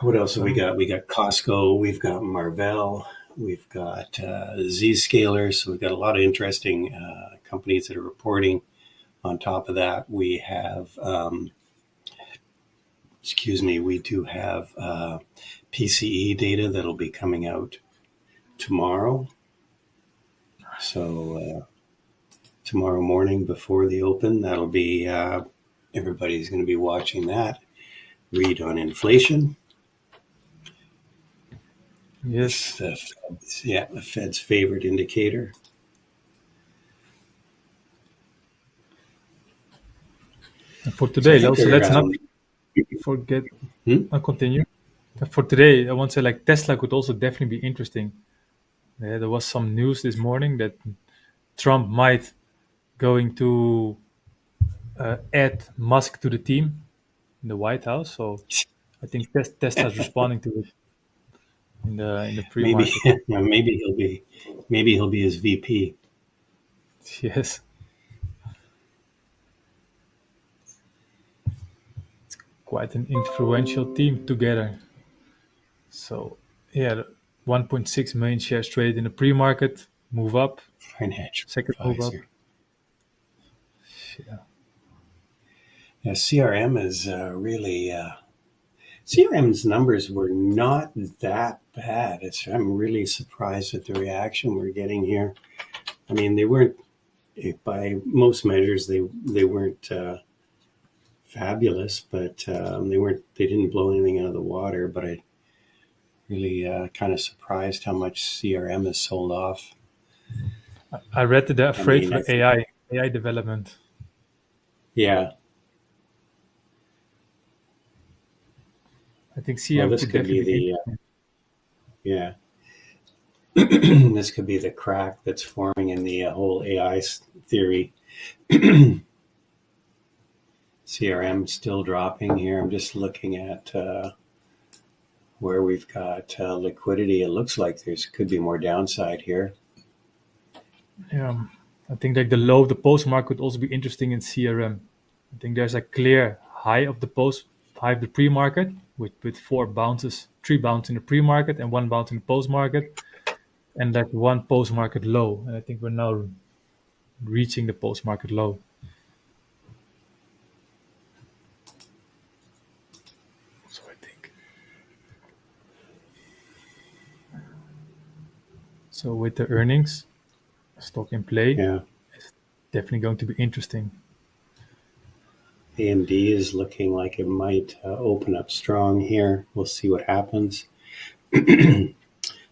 What else have we got? We got Costco, we've got Marvell, we've got Zscaler. So we've got a lot of interesting companies that are reporting. On top of that, we have, we do have PCE data that'll be coming out tomorrow. So tomorrow morning before the open, that'll be, everybody's going to be watching that. Read on inflation. Yes. The Fed's favorite indicator. And for today, So also let's not forget. I'll continue. For today, I want to say like Tesla could also definitely be interesting. There was some news this morning that Trump might going to add Musk to the team in the White House. So I think Tesla's responding to it in the pre-market. Maybe he'll be his VP. Yes. It's quite an influential team together. So yeah, 1.6 million shares traded in the pre-market, move up. Financial Second move up. advisor. Yeah. Yeah, CRM is really. CRM's numbers were not that bad. I'm really surprised at the reaction we're getting here. I mean, they weren't, by most measures, they weren't fabulous, but they didn't blow anything out of the water. But I really kind of surprised how much CRM is sold off. I read that they're afraid for AI development. Yeah. I think CRM This could be this could be the crack that's forming in the whole AI theory. CRM still dropping here. I'm just looking at where we've got liquidity. It looks like could be more downside here. Yeah, I think like the post market could also be interesting in CRM. I think there's a clear high of the pre-market with 3 bounces in the pre-market and 1 bounce in the post-market, and like 1 post-market low. And I think we're now reaching the post-market low. So I think. So with the earnings, stock in play, Yeah. it's definitely going to be interesting. AMD is looking like it might open up strong here. We'll see what happens.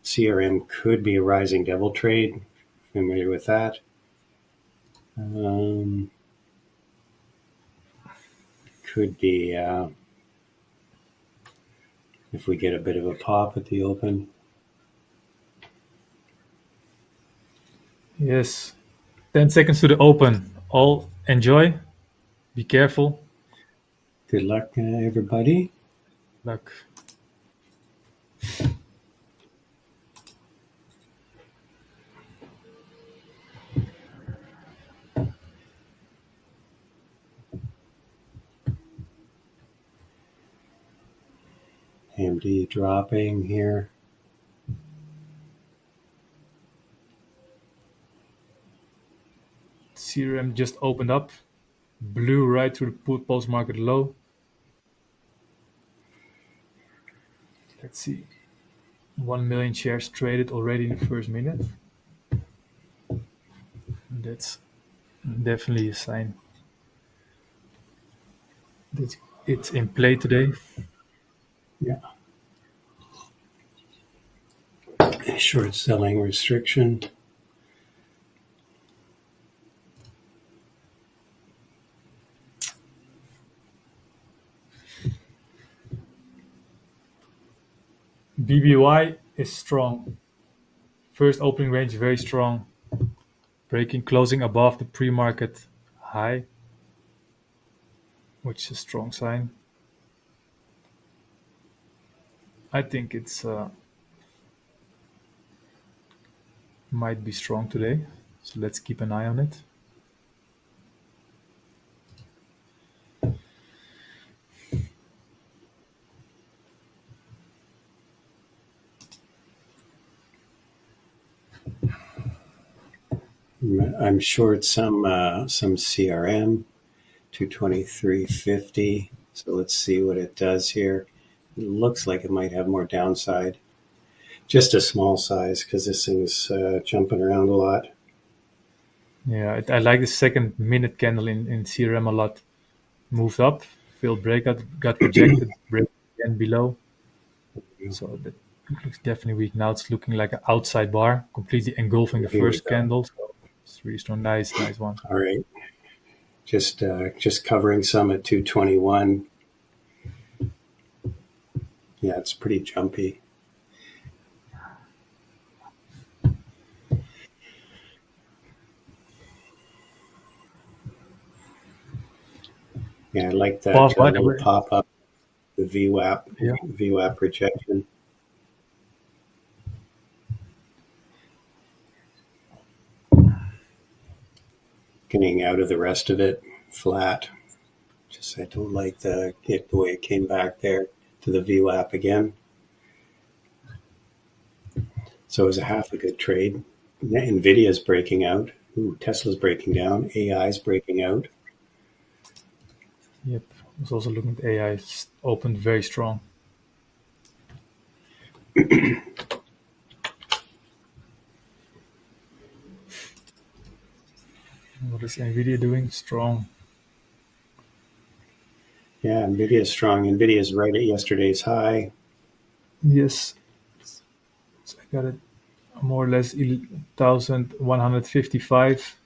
CRM could be a rising devil trade. Familiar with that? Could be if we get a bit of a pop at the open. Yes. 10 seconds to the open. All enjoy. Be careful. Good luck, everybody. Luck. AMD dropping here. CRM just opened up. Blew right through the post-market low. Let's see. 1 million shares traded already in the first minute. That's definitely a sign that it's in play today. Yeah. Short selling restriction. BBY is strong. First opening range very strong. Closing above the pre-market high, which is a strong sign. I think it's might be strong today, so let's keep an eye on it. I'm short some CRM, 223.50. So let's see what it does here. It looks like it might have more downside. Just a small size because this thing is jumping around a lot. Yeah, I like the second minute candle in CRM a lot. Moved up, failed breakout, got rejected, break again below. So that looks definitely weak. Now it's looking like an outside bar, completely engulfing the Here we first go. candle. So it's really strong. Nice one. All right. Just covering some at 221. Yeah, it's pretty jumpy. Yeah, I like that By the little way. pop-up, the VWAP, Yeah. VWAP rejection. Getting out of the rest of it flat. Just I don't like the way it came back there to the VWAP again. So it was a half a good trade. NVIDIA's breaking out. Ooh, Tesla's breaking down. AI's breaking out. Yep. I was also looking at AI. It's opened very strong. What is Nvidia doing? Strong. Yeah, NVIDIA's strong. NVIDIA's right at yesterday's high. Yes. So I got it more or less 1,155.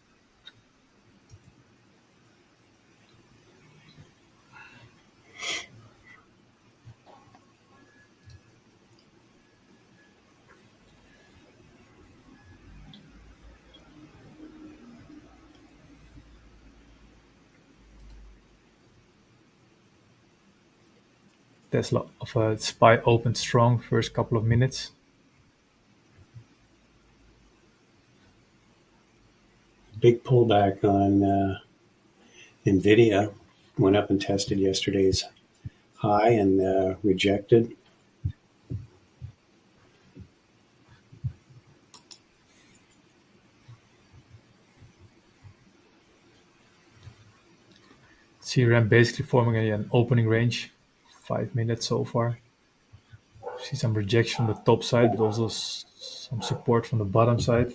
Tesla of a SPY opened strong first couple of minutes. Big pullback on NVIDIA. Went up and tested yesterday's high and rejected. CRM basically forming an opening range, 5 minutes so far. See some rejection on the top side, but also some support from the bottom side.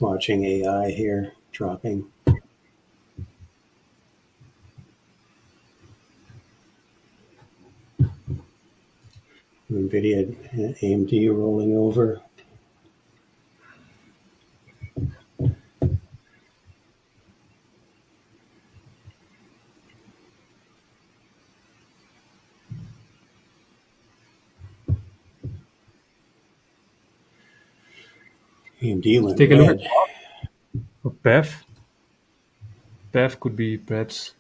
Just watching AI here dropping. NVIDIA, AMD rolling over. AMD went Take a look red. for PEF. PEF could be perhaps,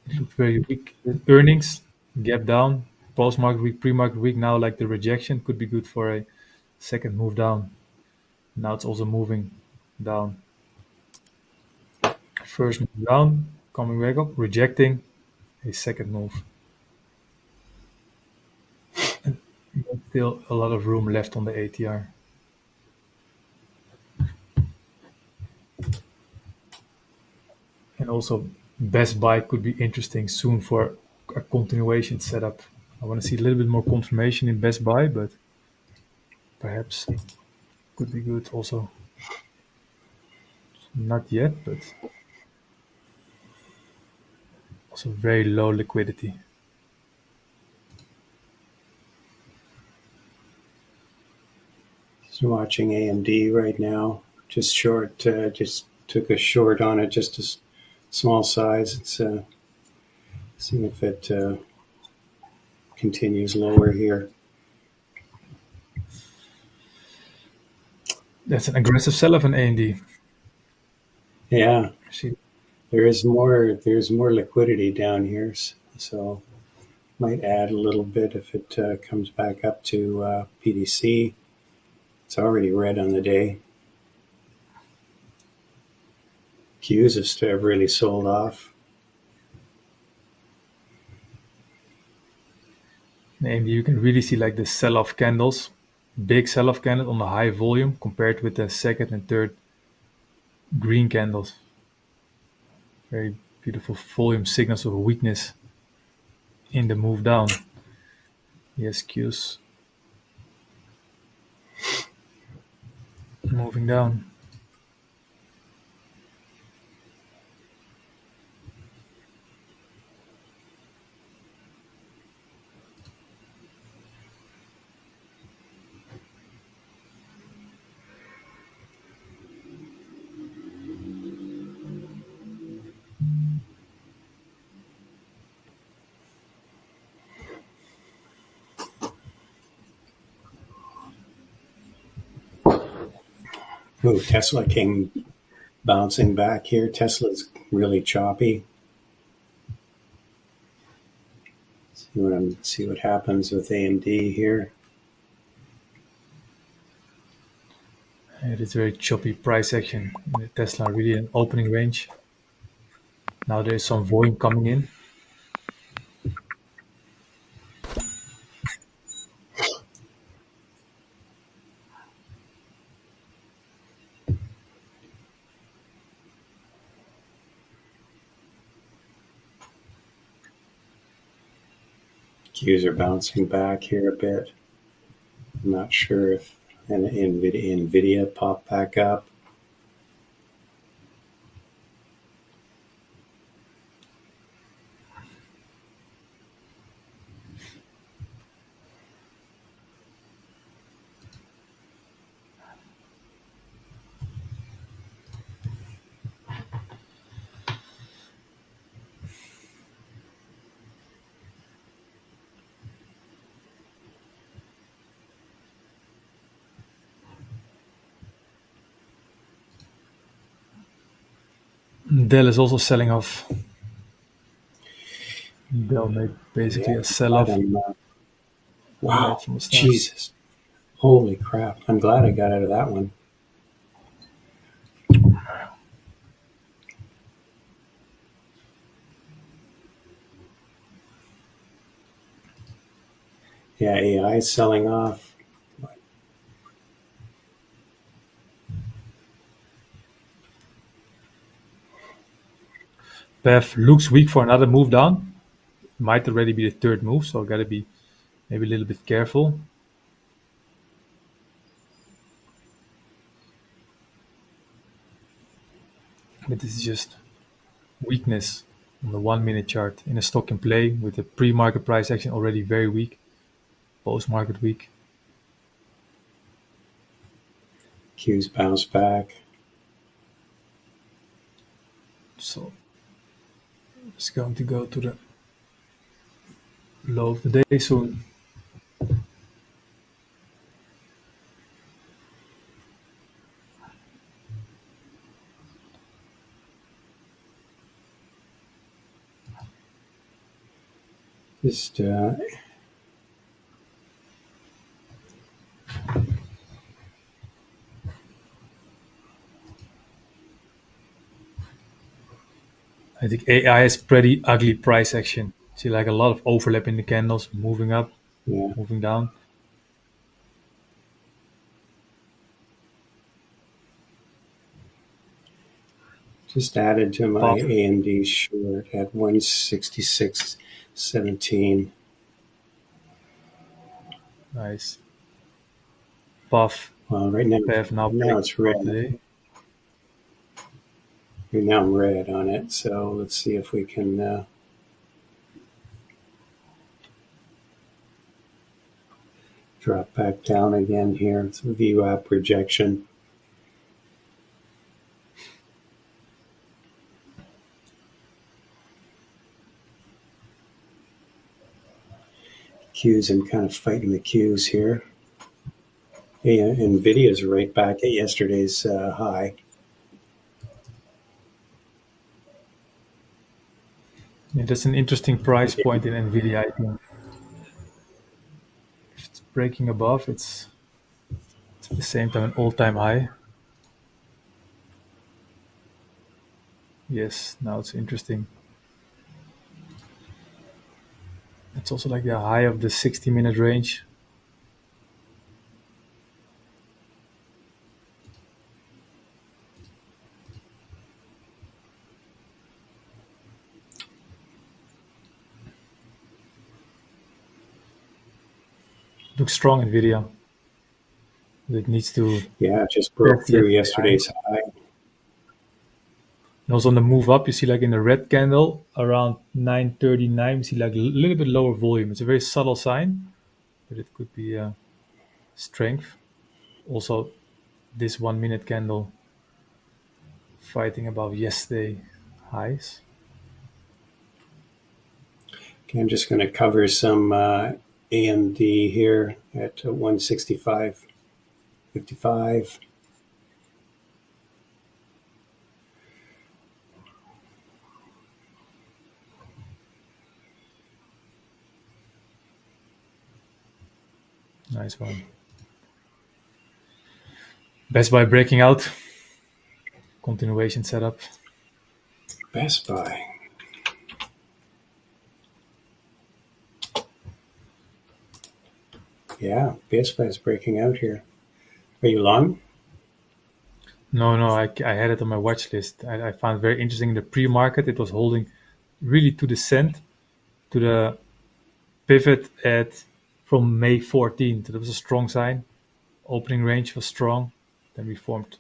it looked very weak. Earnings, gap down, post-market week, pre-market week. Now, like the rejection could be good for a second move down. Now it's also moving down. First move down, coming back up, rejecting a second move. And still a lot of room left on the ATR. And also Best Buy could be interesting soon for a continuation setup. I want to see a little bit more confirmation in Best Buy, but perhaps could be good also. Not yet, but also very low liquidity. Just watching AMD right now. Just short. Just took a short on it. Just a small size. It's seeing if it continues lower here. That's an aggressive sell of an AMD. Yeah, See, there's more liquidity down here, so might add a little bit if it comes back up to PDC. It's already red on the day. Qs have really sold off. AMD, you can really see like the sell-off candles, big sell-off candle on the high volume compared with the second and third green candles. Very beautiful volume signals of weakness in the move down. Yes, Qs moving down. Ooh, Tesla came bouncing back here. Tesla's really choppy. See what happens with AMD here. It is very choppy price action. The Tesla really an opening range. Now there's some volume coming in. Qs are bouncing back here a bit. I'm not sure if NVIDIA popped back up. Dell is also selling off. Dell made basically a sell-off. Wow, Right from the start. Jesus. Holy crap. I'm glad I got out of that one. Yeah, AI is selling off. PEF looks weak for another move down. Might already be the third move, so gotta be maybe a little bit careful. but this is just weakness on the 1 minute chart in a stock in play with the pre-market price action already very weak, post-market weak. Q's bounce back. So it's going to go to the low of the day soon. Just I think AI is pretty ugly price action. See like a lot of overlap in the candles, moving up, yeah. moving down. Just added to my Puff. AMD short at 166.17. Nice. Puff. Well, right now it's red. Today. Right now I'm red on it. So let's see if we can drop back down again here. It's a VWAP rejection. Qs, I'm kind of fighting the Qs here. Hey, Nvidia's right back at yesterday's high. Yeah, that's an interesting price point in Nvidia, I think. If it's breaking above, it's at the same time an all-time high. Yes, now it's interesting. It's also like the high of the 60-minute range. Looks strong, Nvidia. It needs to. Yeah, it just broke through yesterday's high. And also on the move up, you see like in the red candle around 9:39, you see like a little bit lower volume. It's a very subtle sign, but it could be strength. Also, this 1 minute candle fighting above yesterday highs. Okay, I'm just going to cover some AMD here at 165.55. Nice one. Best Buy breaking out. Continuation setup. Best Buy. Yeah, Best Buy is breaking out here. Are you long? No, I had it on my watch list. I found it very interesting in the pre-market. It was holding really to the cent, to the pivot from May 14th. That was a strong sign. Opening range was strong. Then we formed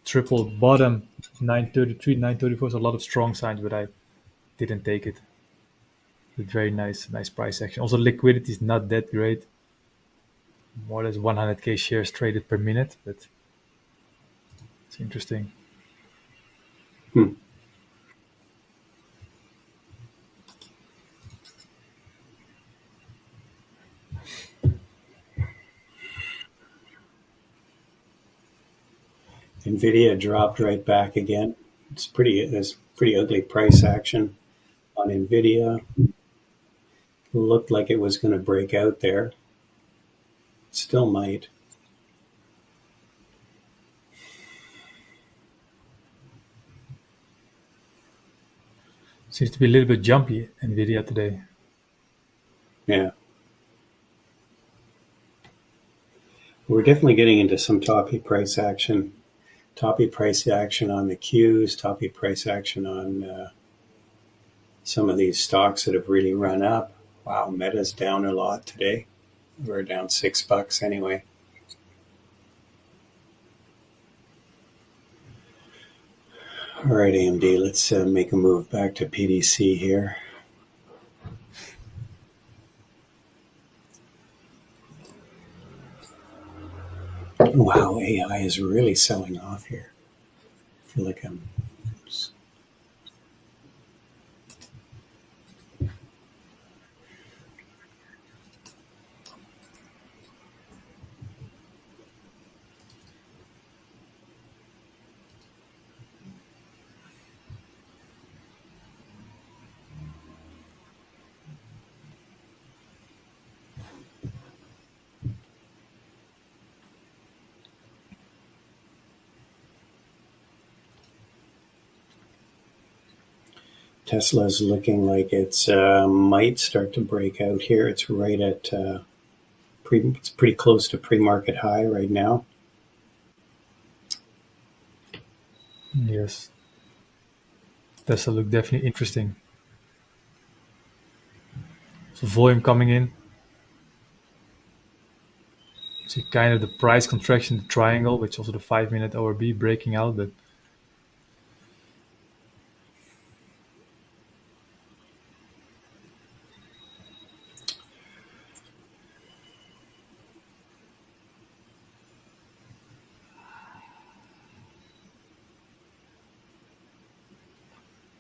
triple bottom 933, 934. So a lot of strong signs, but I didn't take it. It's very nice price action. Also, liquidity is not that great. More or less 100k shares traded per minute, but it's interesting. Nvidia dropped right back again. It's pretty ugly price action on Nvidia. Looked like it was going to break out there. Still might. Seems to be a little bit jumpy, Nvidia today. Yeah. We're definitely getting into some toppy price action. Toppy price action on the Qs, toppy price action on some of these stocks that have really run up. Wow, Meta's down a lot today. We're down $6 anyway. All right, AMD, let's make a move back to PDC here. Wow, AI is really selling off here. I feel like I'm... Tesla's looking like it's might start to break out here. It's right at it's pretty close to pre-market high right now. Yes. Tesla look definitely interesting. So volume coming in. See kind of the price contraction, the triangle, which also the 5-minute ORB breaking out, but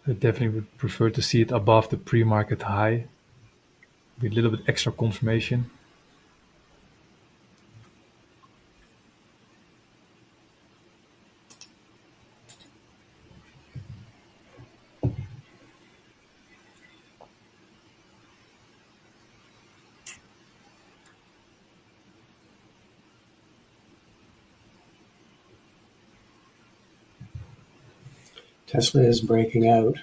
I definitely would prefer to see it above the pre-market high with a little bit extra confirmation. Tesla is breaking out.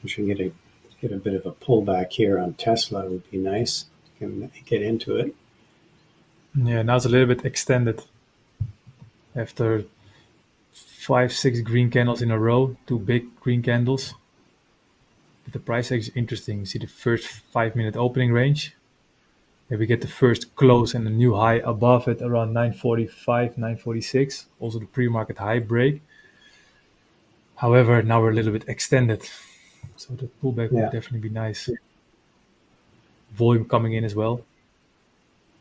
We should get a bit of a pullback here on Tesla. Would be nice. Can get into it. Yeah, now it's a little bit extended after 5-6 green candles in a row, 2 big green candles. But the price action is interesting. You see the first 5-minute opening range. Then we get the first close and a new high above it around 945, 946. Also the pre-market high break. However, now we're a little bit extended. So the pullback would definitely be nice. Volume coming in as well.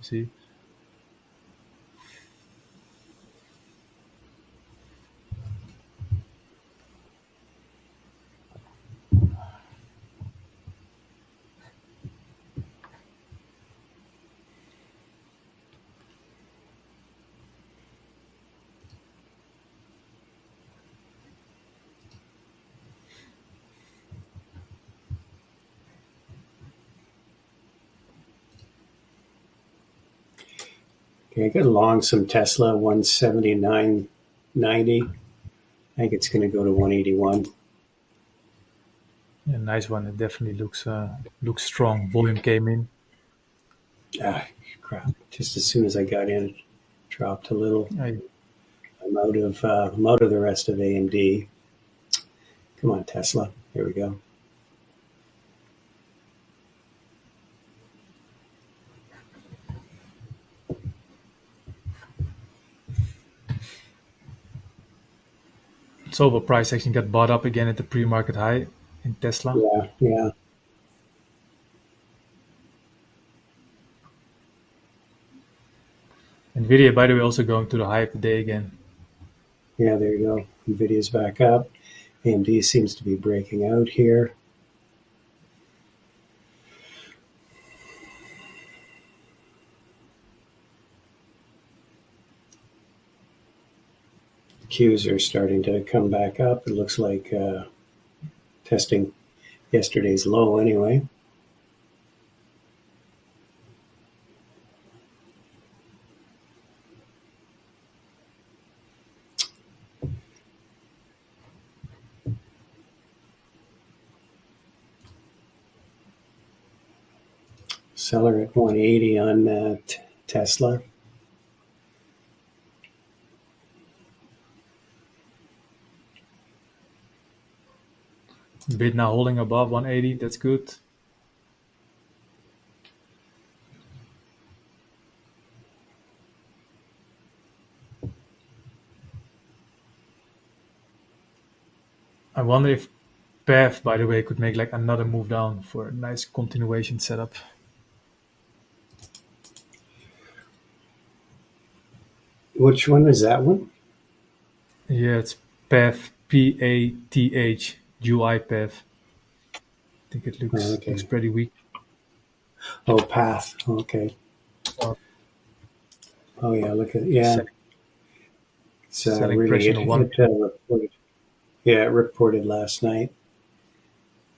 See? Okay, I got long some Tesla 179.90. I think it's going to go to 181. Yeah, nice one. It definitely looks strong. Volume came in. Ah, crap! Just as soon as I got in, it dropped a little. I'm out of the rest of AMD. Come on, Tesla. Here we go. So the price action got bought up again at the pre-market high in Tesla. Yeah. NVIDIA, by the way, also going to the high of the day again. Yeah, there you go. NVIDIA's back up. AMD seems to be breaking out here. Qs are starting to come back up. It looks like testing yesterday's low anyway. Seller at 180 on Tesla. Bid now holding above 180. That's good. I wonder if PEV, by the way, could make like another move down for a nice continuation setup. Which one is that one? Yeah, it's PEV, PATH, UI PEV. I think it looks Okay. pretty weak. Oh, path. Okay. Or Oh yeah, look at yeah. selling, It's selling really pressure it, on one. reported. Yeah, it reported last night.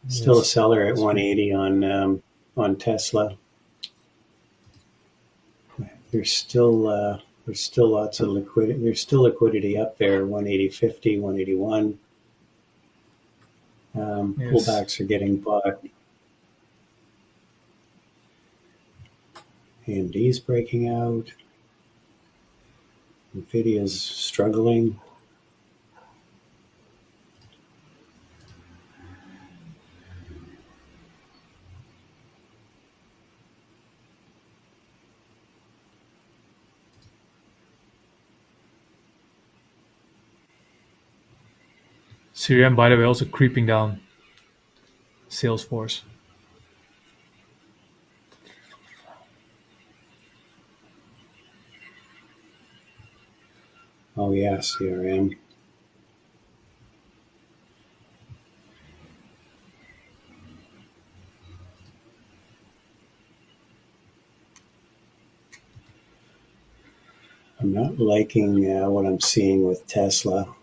Still a Yes, seller at that's 180 on Tesla. There's still lots of liquidity. There's still liquidity up there. 180.50, 181. yes. Pullbacks are getting bought. AMD's breaking out. Nvidia's struggling. CRM, by the way, also creeping down. Salesforce. Oh yeah, CRM. I'm not liking what I'm seeing with Tesla.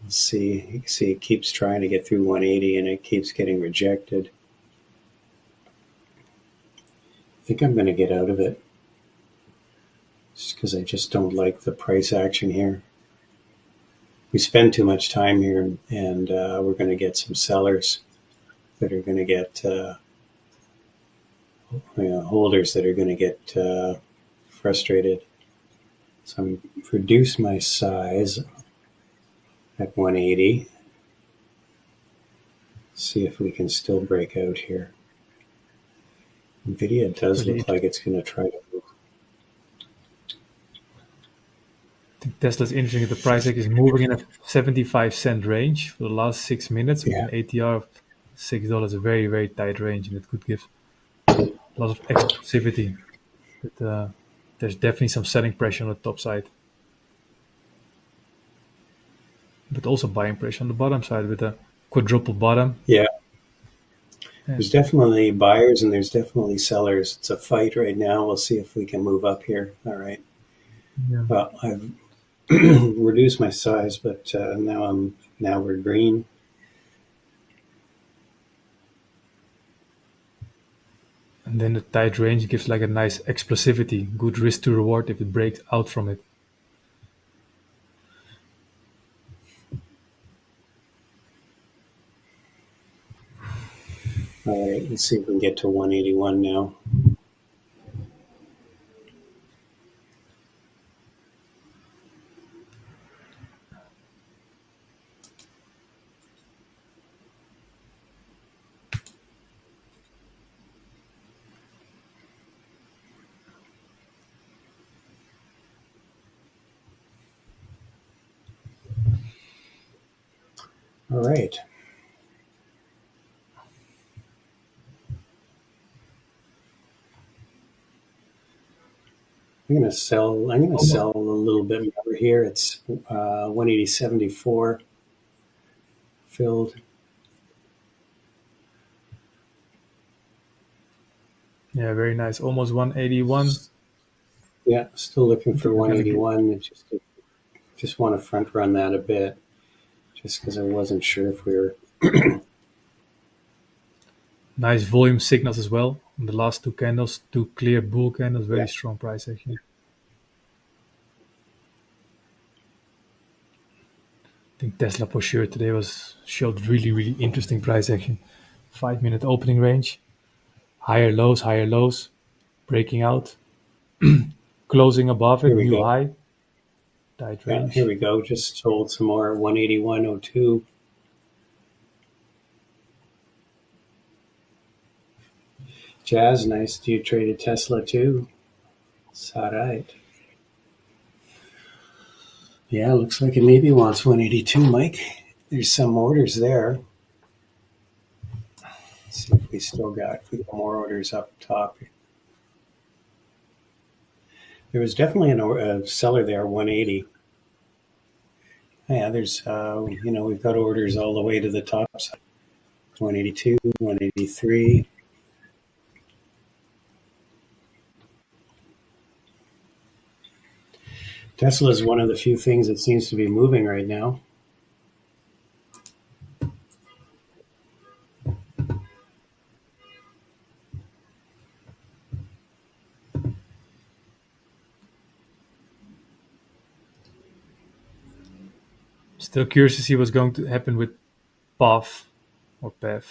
See, it keeps trying to get through 180 and it keeps getting rejected. I think I'm going to get out of it just because I just don't like the price action here. We spend too much time here, and we're going to get some sellers that are going to get holders that are going to get frustrated. So I'm reduce my size at 180. See if we can still break out here. Nvidia does look like it's going to try to move. I think Tesla's interesting. The price is moving in a 75-cent range for the last 6 minutes with an ATR of $6. A very, very tight range, and it could give a lot of explosivity. But there's definitely some selling pressure on the top side, but also buying pressure on the bottom side with a quadruple bottom. Yeah. There's definitely buyers and there's definitely sellers. It's a fight right now. We'll see if we can move up here. All right. Yeah. Well, I've reduced my size, but now we're green. And then the tight range gives like a nice explosivity, good risk to reward if it breaks out from it. All right, let's see if we can get to 181 now. All right. I'm going to sell a little bit more here. It's 180.74 filled. Yeah, very nice. Almost 181. Yeah, still looking for 181. Just want to front run that a bit, just because I wasn't sure if we were. Nice volume signals as well. On the last two candles, two clear bull candles, very strong price action. I think Tesla for sure today showed really, really interesting price action. 5-minute opening range, higher lows, breaking out, closing above it, new high, tight range. Here we go. Just sold some more 181.02. Jazz, nice. You traded Tesla too. It's all right. Yeah, looks like it maybe wants 182, Mike. There's some orders there. Let's see if we got more orders up top. There was definitely a seller there, 180. Yeah, there's, we've got orders all the way to the top side. 182, 183. Tesla is one of the few things that seems to be moving right now. Still curious to see what's going to happen with PAF or PEF.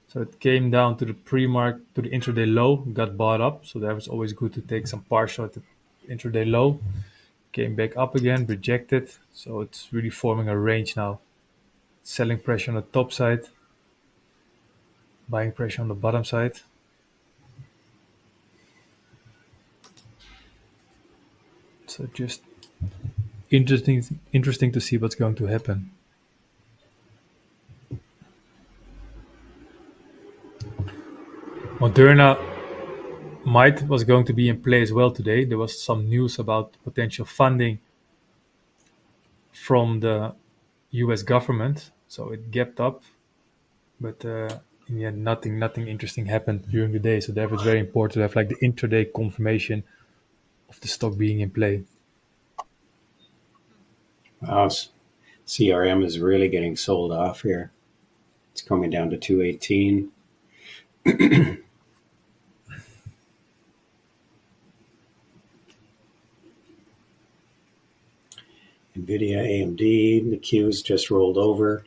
So it came down to the to the intraday low, got bought up. So that was always good to take some partial at the intraday low. Came back up again, rejected. So it's really forming a range now. Selling pressure on the top side, buying pressure on the bottom side. So just interesting to see what's going to happen. Moderna was going to be in play as well today. There was some news about potential funding from the US government, so it gapped up, but in the end nothing interesting happened during the day. So that was very important to have like the intraday confirmation of the stock being in play. Wow, CRM is really getting sold off here. It's coming down to 218. NVIDIA, AMD, the Q's just rolled over.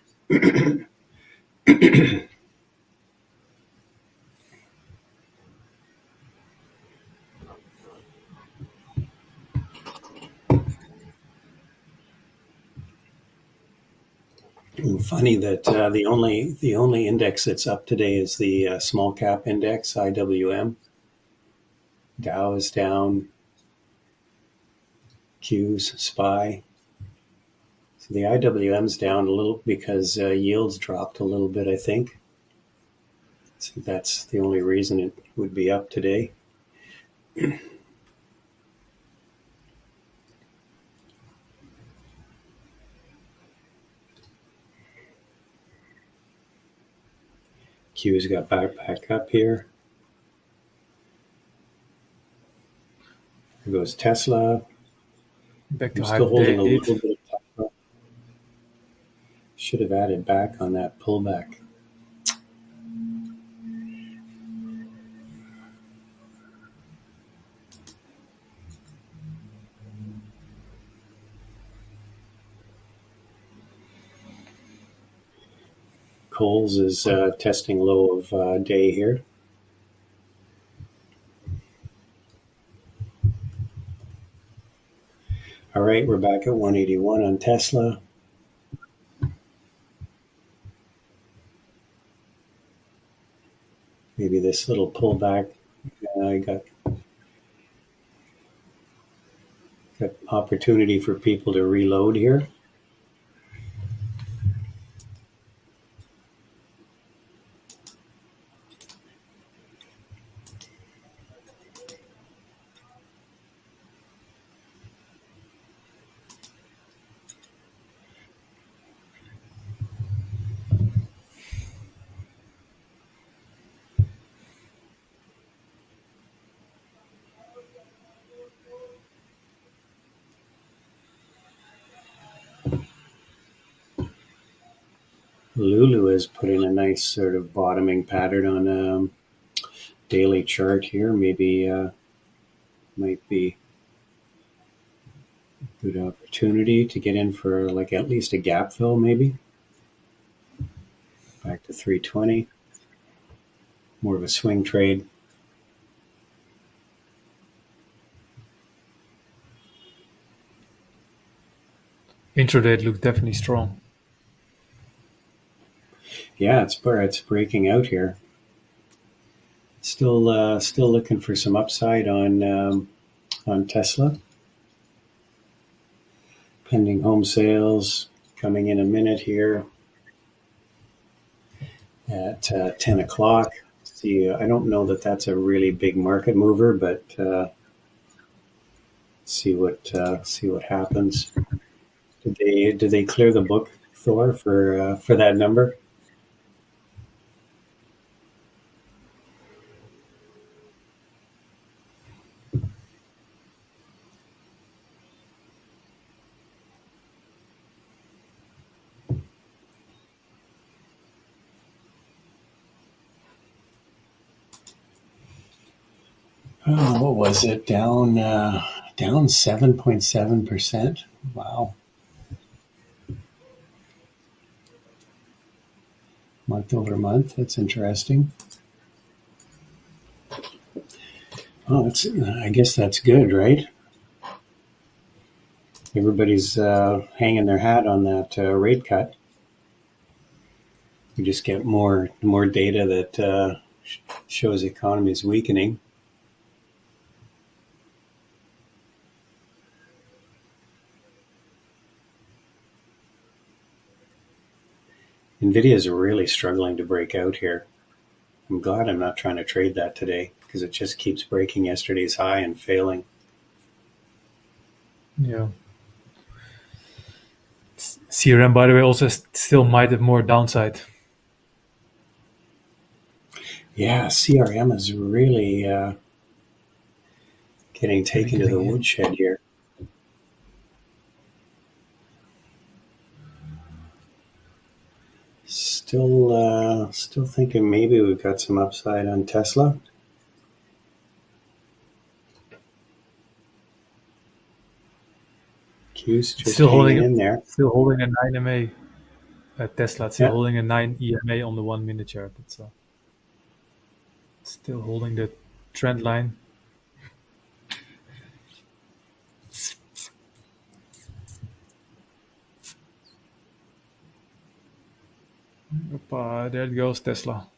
Funny that the only index that's up today is the small cap index, IWM. Dow is down. Q's, SPY. So the IWM's down a little because yields dropped a little bit, I think. So that's the only reason it would be up today. Q's got back up here. There goes Tesla. Back to I'm high still holding a day little bit of Tesla. Should have added back on that pullback. Coles is testing low of day here. All right, we're back at 181 on Tesla. Maybe this little pullback. I got opportunity for people to reload here. Lulu is putting a nice sort of bottoming pattern on a daily chart here. Maybe might be a good opportunity to get in for like at least a gap fill, maybe. Back to 320. More of a swing trade. Intraday looked definitely strong. Yeah, it's breaking out here. Still looking for some upside on Tesla. Pending home sales coming in a minute here at 10 o'clock. See, I don't know that that's a really big market mover, but see what happens. Did they clear the book, Thor, for that number? Oh, what was it? Down 7.7%. Wow. Month over month. That's interesting. Oh, I guess that's good, right? Everybody's hanging their hat on that rate cut. We just get more data that shows the economy is weakening. NVIDIA is really struggling to break out here. I'm glad I'm not trying to trade that today because it just keeps breaking yesterday's high and failing. Yeah. CRM, by the way, also still might have more downside. Yeah, CRM is really getting taken to the woodshed here. Still thinking maybe we've got some upside on Tesla. Q's just Still hanging holding in there. Still holding a 9 MA at Tesla. Still Yeah. holding a 9 EMA on the 1 minute chart. It's still holding the trend line. Opa, there it goes, Tesla.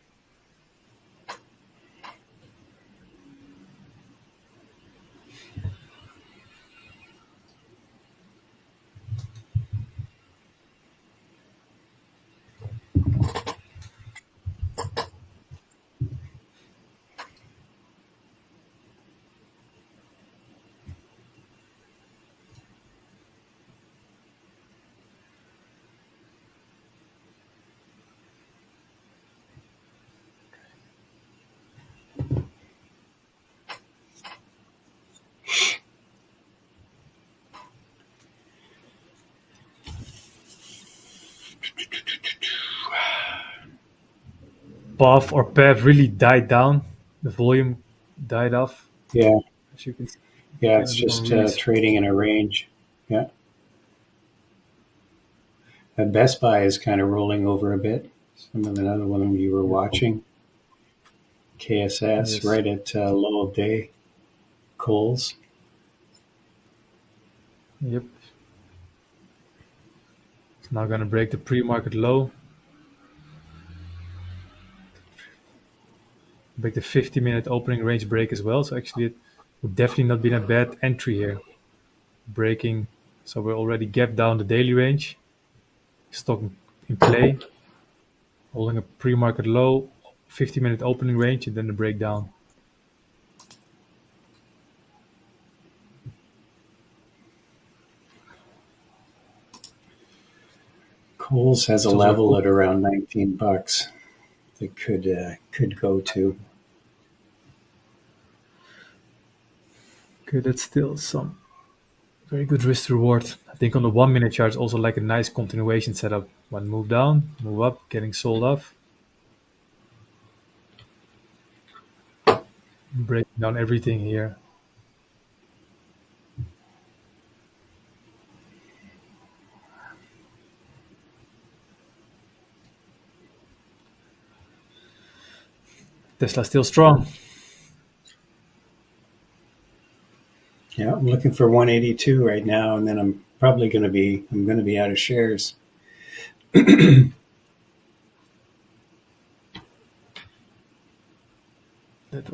PAF or PEV really died down. The volume died off. Yeah. As you can see. Yeah, it's just trading in a range. Yeah. Best Buy is kind of rolling over a bit. Some of another one you were watching. KSS, Yes. right at low of day. Kohl's. Yep. It's now going to break the pre-market low. Break the 50-minute opening range break as well. So actually, it would definitely not be a bad entry here. Breaking. So we're already gapped down the daily range. Stock in play. Holding a pre-market low, 50-minute opening range, and then the breakdown. Kohl's has a level at around $19 that could go to. Okay, that's still some very good risk reward. I think on the 1 minute chart, it's also like a nice continuation setup. One move down, move up, getting sold off. Breaking down everything here. Tesla still strong. Yeah, I'm looking for 182 right now, and then I'm probably going to be out of shares. That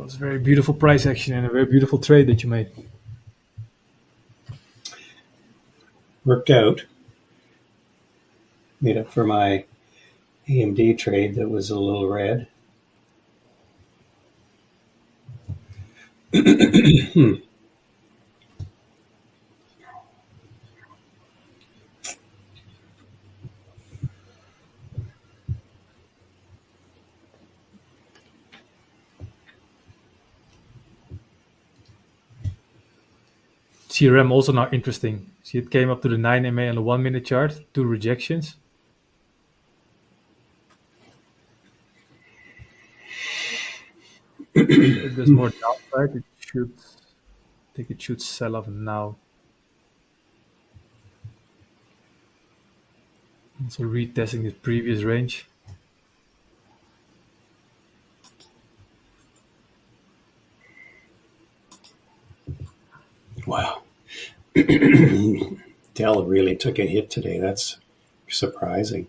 was a very beautiful price action and a very beautiful trade that you made. Worked out. Made up for my AMD trade that was a little red. CRM also now interesting. See, it came up to the 9 MA on the 1 minute chart, 2 rejections. If there's more downside, I think it should sell off now. Also retesting the previous range. Wow. Dell really took a hit today. That's surprising.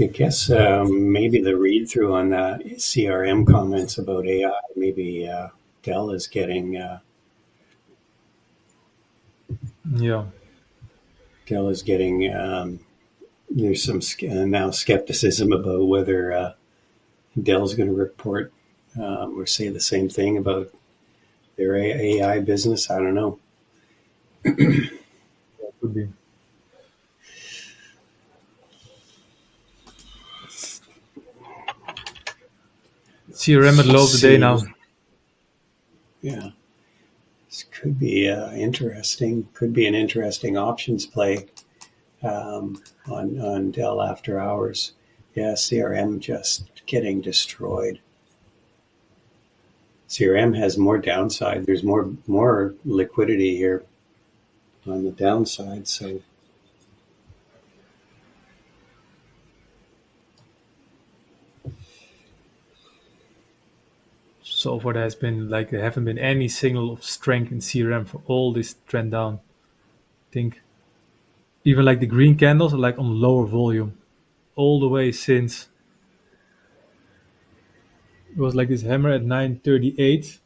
I guess maybe the read through on that CRM comments about AI, maybe Dell is getting Yeah. There's some now skepticism about whether Dell's going to report or say the same thing about their AI business. I don't know. That could be. CRM at low today now. Yeah. This could be interesting. Could be an interesting options play on Dell after hours. Yeah, CRM just getting destroyed. CRM has more downside. There's more liquidity here on the downside. So far, there haven't been any signal of strength in CRM for all this trend down. I think even like the green candles are like on lower volume all the way since it was like this hammer at 938,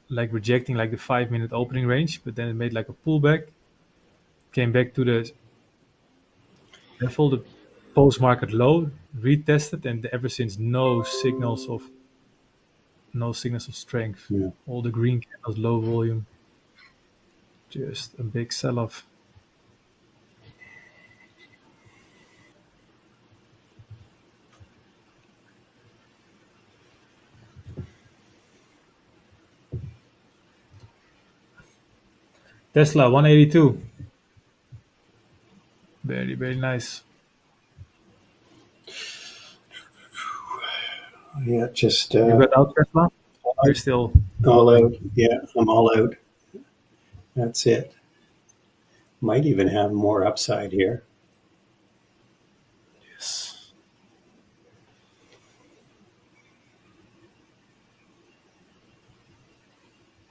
like rejecting like the 5-minute opening range, but then it made like a pullback, came back to the level, the post-market low, retested, and ever since no signals of strength. Yeah. All the green candles, low volume, just a big sell-off. Tesla 182. Very, very nice. Yeah, just You got out Tesla? Are you still all out. Yeah, I'm all out. That's it. Might even have more upside here. Yes.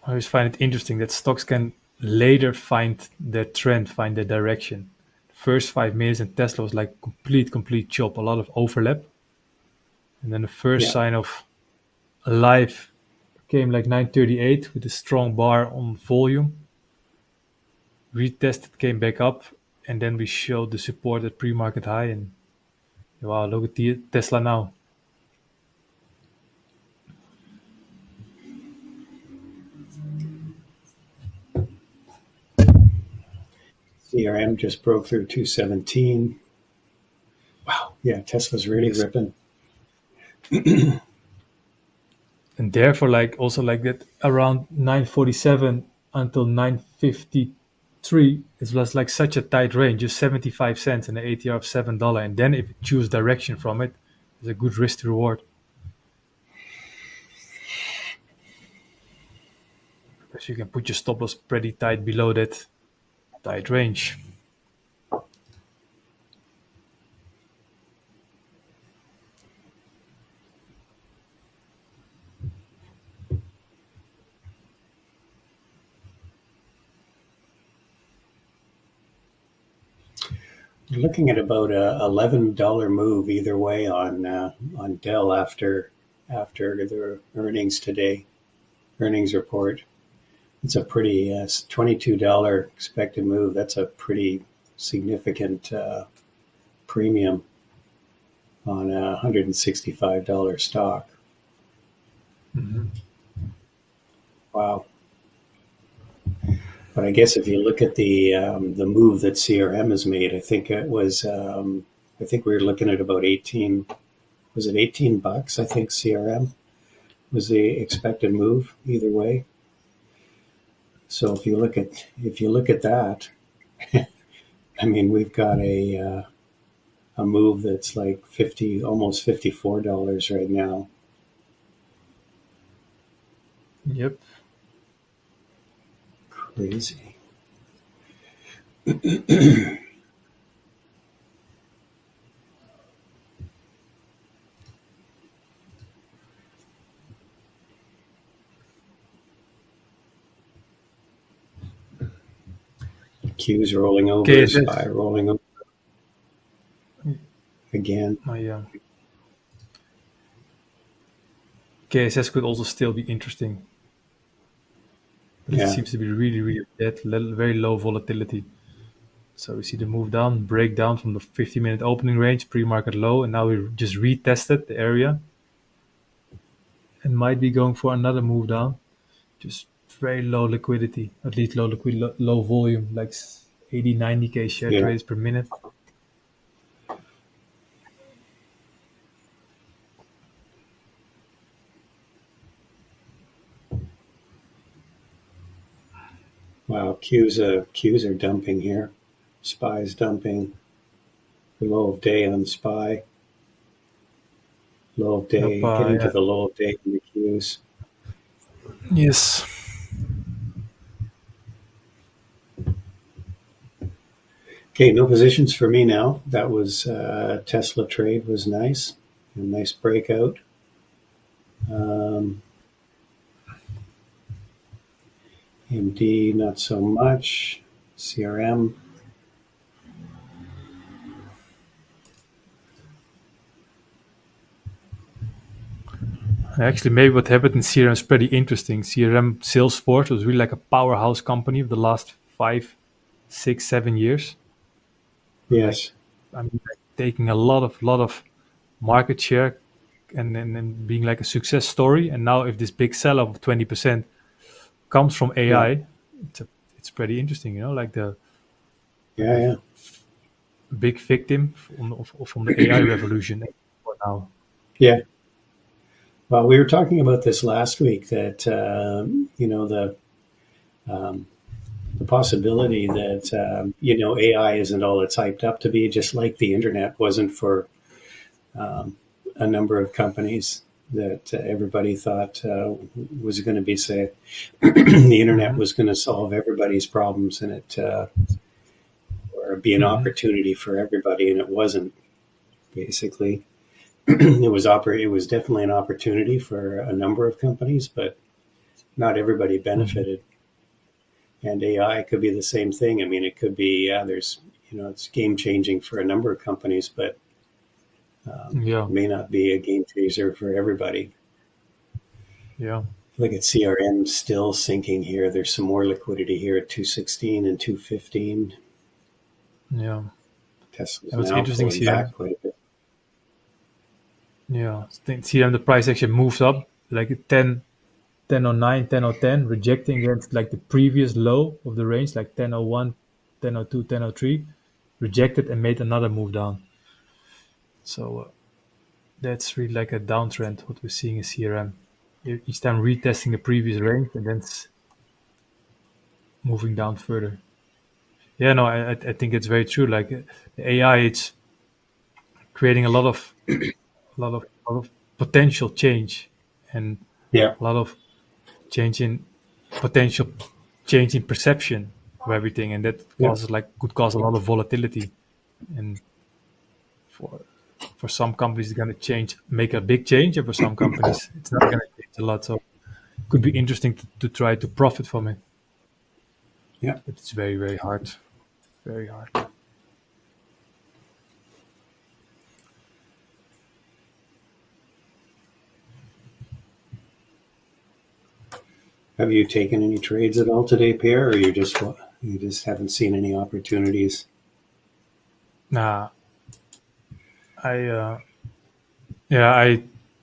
I always find it interesting that stocks can later find their trend, find their direction. First 5 minutes in Tesla was like complete chop, a lot of overlap. And then the first Yeah. sign of life came like 938 with a strong bar on volume. Retested, came back up, and then we showed the support at pre-market high. And wow, look at the Tesla now. CRM just broke through 217. Wow. Yeah, Tesla's really Yes. ripping. And therefore, like also like that around 947 until 953, it was like such a tight range, just 75 cents and an ATR of $7. And then if you choose direction from it, it's a good risk to reward. Because you can put your stop loss pretty tight below that tight range. You're looking at about a $11 move either way on Dell after their earnings today, earnings report. It's a pretty $22 expected move. That's a pretty significant premium on a $165 stock. Mm-hmm. Wow. But I guess if you look at the move that CRM has made, I think it was I think we were looking at about 18. Was it $18? I think CRM was the expected move either way. So if you look at that, I mean, we've got a move that's like almost $54 right now. Yep. Crazy. Q's rolling over, KSS. SPY rolling over again. KSS could also still be interesting. But Yeah. it seems to be really, really dead, very low volatility. So we see the move down, break down from the 50-minute opening range, pre-market low, and now we just retested the area and might be going for another move down. Just very low liquidity, at least low volume, like 80, 90K share Yeah. trades per minute. Wow, Q's are dumping here. SPY's dumping. The low of day on SPY. Low of day, getting to the low of day in the Q's. Yes. Okay, no positions for me now. That was Tesla trade was nice. A nice breakout. AMD, not so much. CRM. Actually, maybe what happened in CRM is pretty interesting. CRM Salesforce was really like a powerhouse company of the last 5, 6, 7 years. Yes. I mean, like taking a lot of market share and being like a success story. And now, if this big sell-off of 20% comes from AI, it's pretty interesting. You know, like the big victim from the AI revolution for now. Yeah. Well, we were talking about this last week that the possibility that AI isn't all it's hyped up to be, just like the internet wasn't for a number of companies that everybody thought was going to be, say, the internet was going to solve everybody's problems, and it or be an opportunity for everybody, and it wasn't. Basically, it was definitely an opportunity for a number of companies, but not everybody benefited. And AI could be the same thing. I mean, it could be, it's game changing for a number of companies, but may not be a game changer for everybody. Yeah. Look at CRM still sinking here. There's some more liquidity here at 216 and 215. Yeah. Tesla's now pulling back quite a bit. Yeah. CRM, the price actually moved up like 1009, 1010, rejecting against like the previous low of the range, like 1001, 1002, 1003, rejected and made another move down. So that's really like a downtrend, what we're seeing in CRM. Each time retesting the previous range and then moving down further. Yeah, no, I think it's very true. Like the AI, it's creating a lot of potential change and a lot of potential change in perception of everything, and that could cause a lot of volatility. And for some companies, it's going to make a big change, and for some companies, it's not going to change a lot. So it could be interesting to try to profit from it. Yeah, but it's very, very hard. Very hard. Have you taken any trades at all today, Pierre, or you just haven't seen any opportunities? Nah, I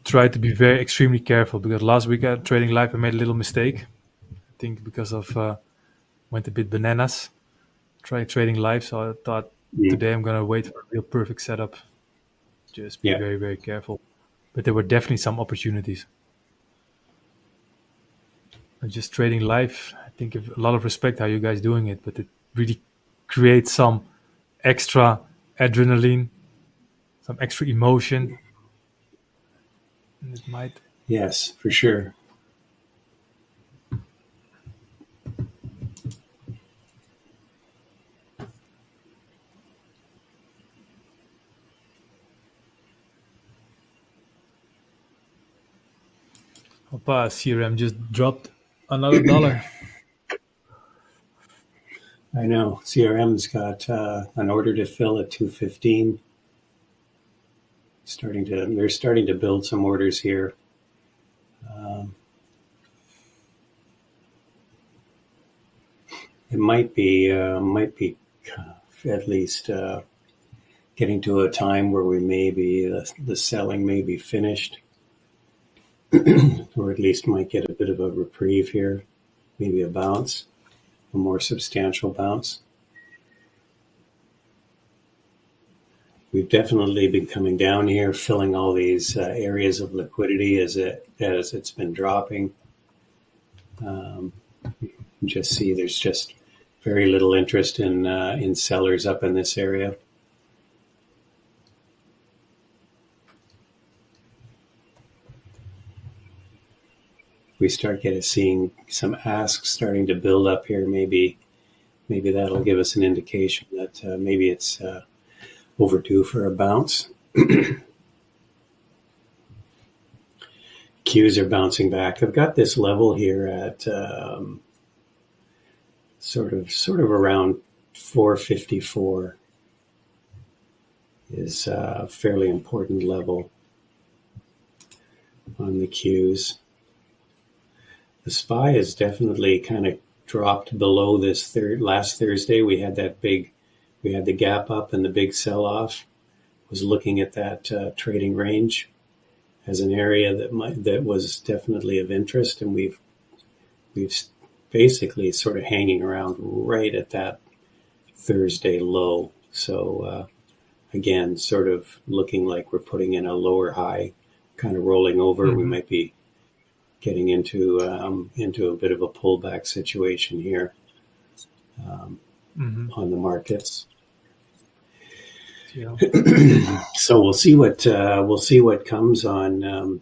try to be very extremely careful because last week at Trading Live I made a little mistake. I think because of went a bit bananas. Tried Trading Live, so I thought today I'm gonna wait for a real perfect setup. Just be very, very careful. But there were definitely some opportunities. And just Trading Live, I think a lot of respect how you guys doing it, but it really creates some extra adrenaline, some extra emotion. And it might. Yes, for sure. Opa, CRM just dropped another $1. I know. CRM's got an order to fill at 215. They're starting to build some orders here. It might be at least getting to a time where we the selling may be finished, or at least might get a bit of a reprieve here, maybe a bounce, a more substantial bounce. We've definitely been coming down here, filling all these areas of liquidity as it's been dropping. Just see there's just very little interest in sellers up in this area. We start seeing some asks starting to build up here. Maybe that'll give us an indication that maybe it's overdue for a bounce. Qs are bouncing back. I've got this level here at sort of around 454 is a fairly important level on the Qs. The SPY has definitely kind of dropped below this last Thursday. We had the gap up and the big sell-off. Was looking at that trading range as an area that was definitely of interest, and we've basically sort of hanging around right at that Thursday low. So again, sort of looking like we're putting in a lower high, kind of rolling over. Mm-hmm. We might be getting into a bit of a pullback situation here on the markets. Yeah. So we'll see what comes on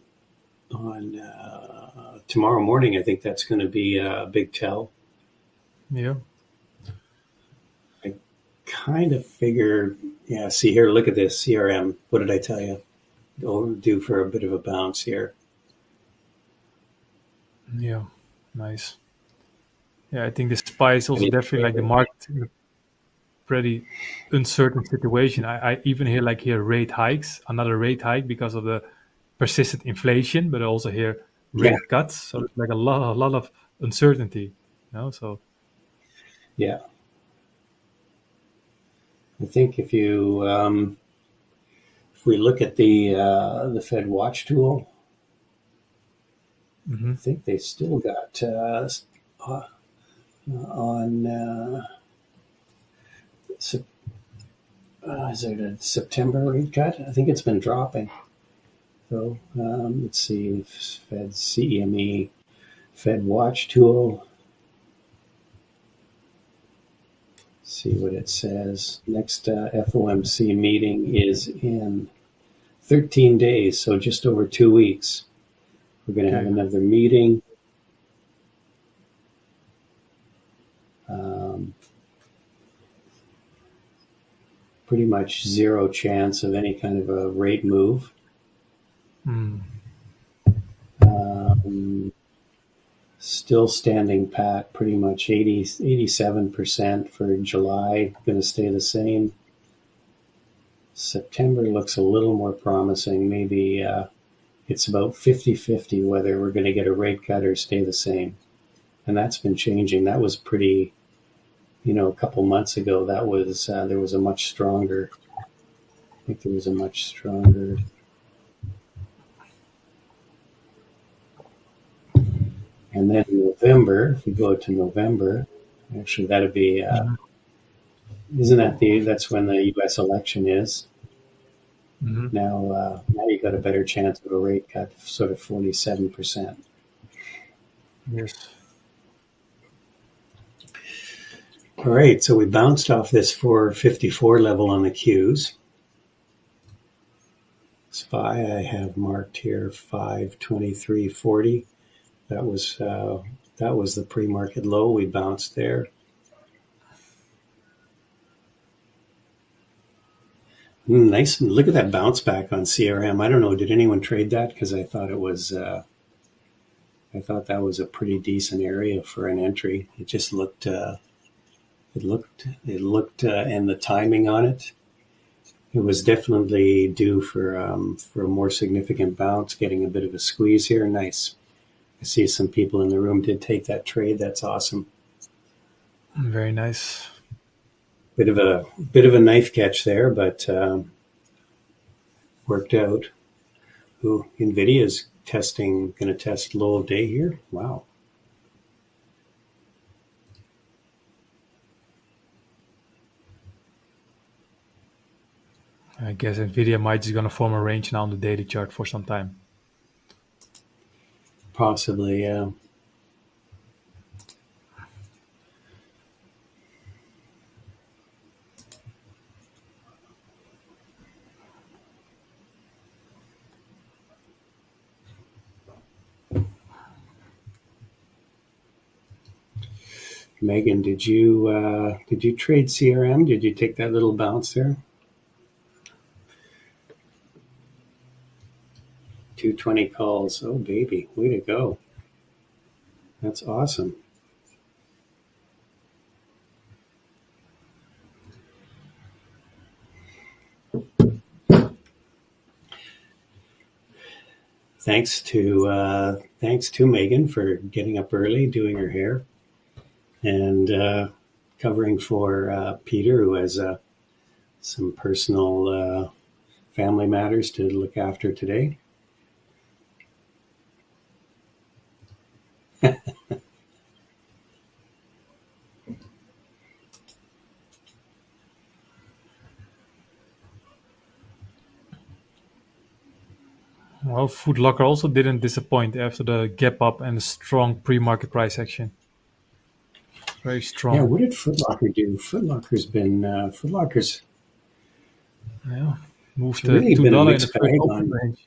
tomorrow morning. I think that's going to be a big tell. Yeah. I kind of figured. Yeah. See here. Look at this CRM. What did I tell you? Due for a bit of a bounce here. Yeah. Nice. Yeah, I think the SPY is also definitely like the market in a pretty uncertain situation. I even hear rate hikes, another rate hike because of the persistent inflation, but also hear rate cuts. So it's like a lot of uncertainty, so. Yeah. I think if we look at the Fed Watch tool, I think they still got on is it a September rate cut? I think it's been dropping. So let's see, Fed CME, Fed Watch tool. See what it says. Next FOMC meeting is in 13 days, so just over 2 weeks. We're going to have another meeting. Pretty much zero chance of any kind of a rate move. Still standing pat, pretty much 87% for July, going to stay the same. September looks a little more promising. Maybe it's about 50-50 whether we're going to get a rate cut or stay the same. and that's been changing. That was pretty, a couple months ago. That was there was a much stronger. I think there was a much stronger. And then in November, if we go to November, actually that'd be isn't that that's when the U.S. election is? Mhm. Now you got a better chance of a rate cut, sort of 47%. Yes. All right, so we bounced off this 454 level on the Qs. SPY I have marked here 523.40. That was the pre-market low. We bounced there. Nice. Look at that bounce back on CRM. I don't know. Did anyone trade that? Because I thought it was. I thought that was a pretty decent area for an entry. It just looked. It looked. And the timing on it. It was definitely due for a more significant bounce, getting a bit of a squeeze here. Nice. I see some people in the room did take that trade. That's awesome. Very nice. Bit of a knife catch there, but worked out. Ooh, Nvidia is going to test low of day here. Wow. I guess Nvidia might just gonna form a range now on the daily chart for some time. Possibly, yeah. Megan, did you trade CRM? Did you take that little bounce there? 220 calls. Oh, baby. Way to go. That's awesome. Thanks to Megan for getting up early, doing her hair, and covering for Peter, who has some personal family matters to look after today. Well, Foot Locker also didn't disappoint after the gap up and the strong pre-market price action. Very strong. Yeah, what did Foot Locker do? Foot Locker's Moved it's really to been a $2 in the mixed first bag open on. range.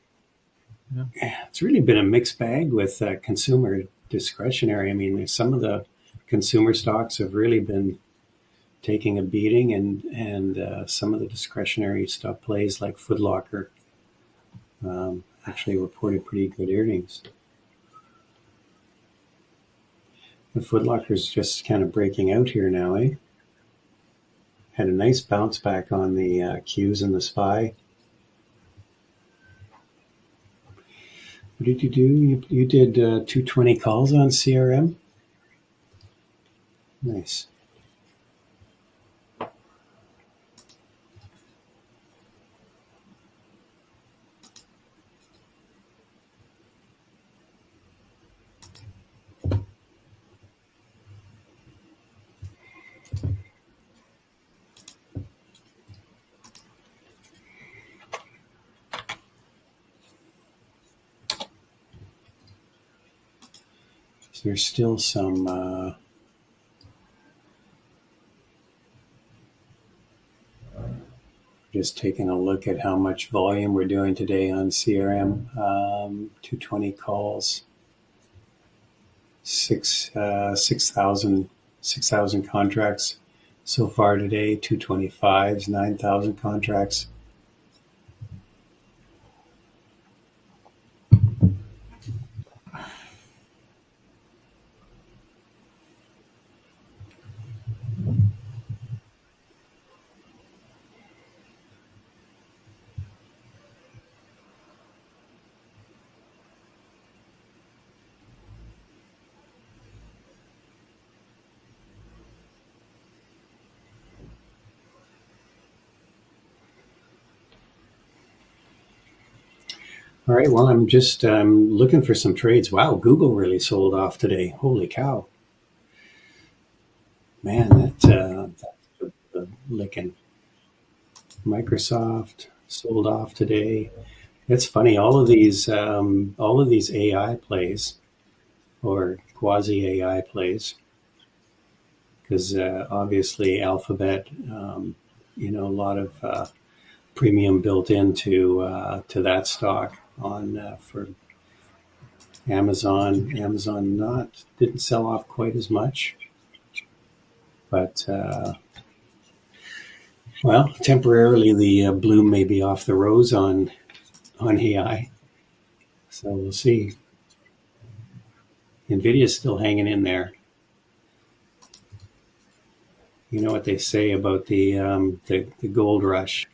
It's really been a mixed bag with consumer discretionary. I mean, some of the consumer stocks have really been taking a beating, and some of the discretionary stock plays like Foot Locker actually reported pretty good earnings. The Foot Locker's just kind of breaking out here now, eh? Had a nice bounce back on the Qs and the SPY. What did you do? You did 220 calls on CRM? Nice. There's still some just taking a look at how much volume we're doing today on CRM. 220 calls, 6,000 contracts so far today. 225s, 9,000 contracts. All right. Well, I'm just looking for some trades. Wow, Google really sold off today. Holy cow, man! That's a licking. Microsoft sold off today. It's funny. All of these AI plays or quasi AI plays, because obviously Alphabet, a lot of premium built into to that stock on for Amazon. Amazon not didn't sell off quite as much, but well, temporarily the bloom may be off the rose on AI. So we'll see. NVIDIA is still hanging in there. You know what they say about the gold rush?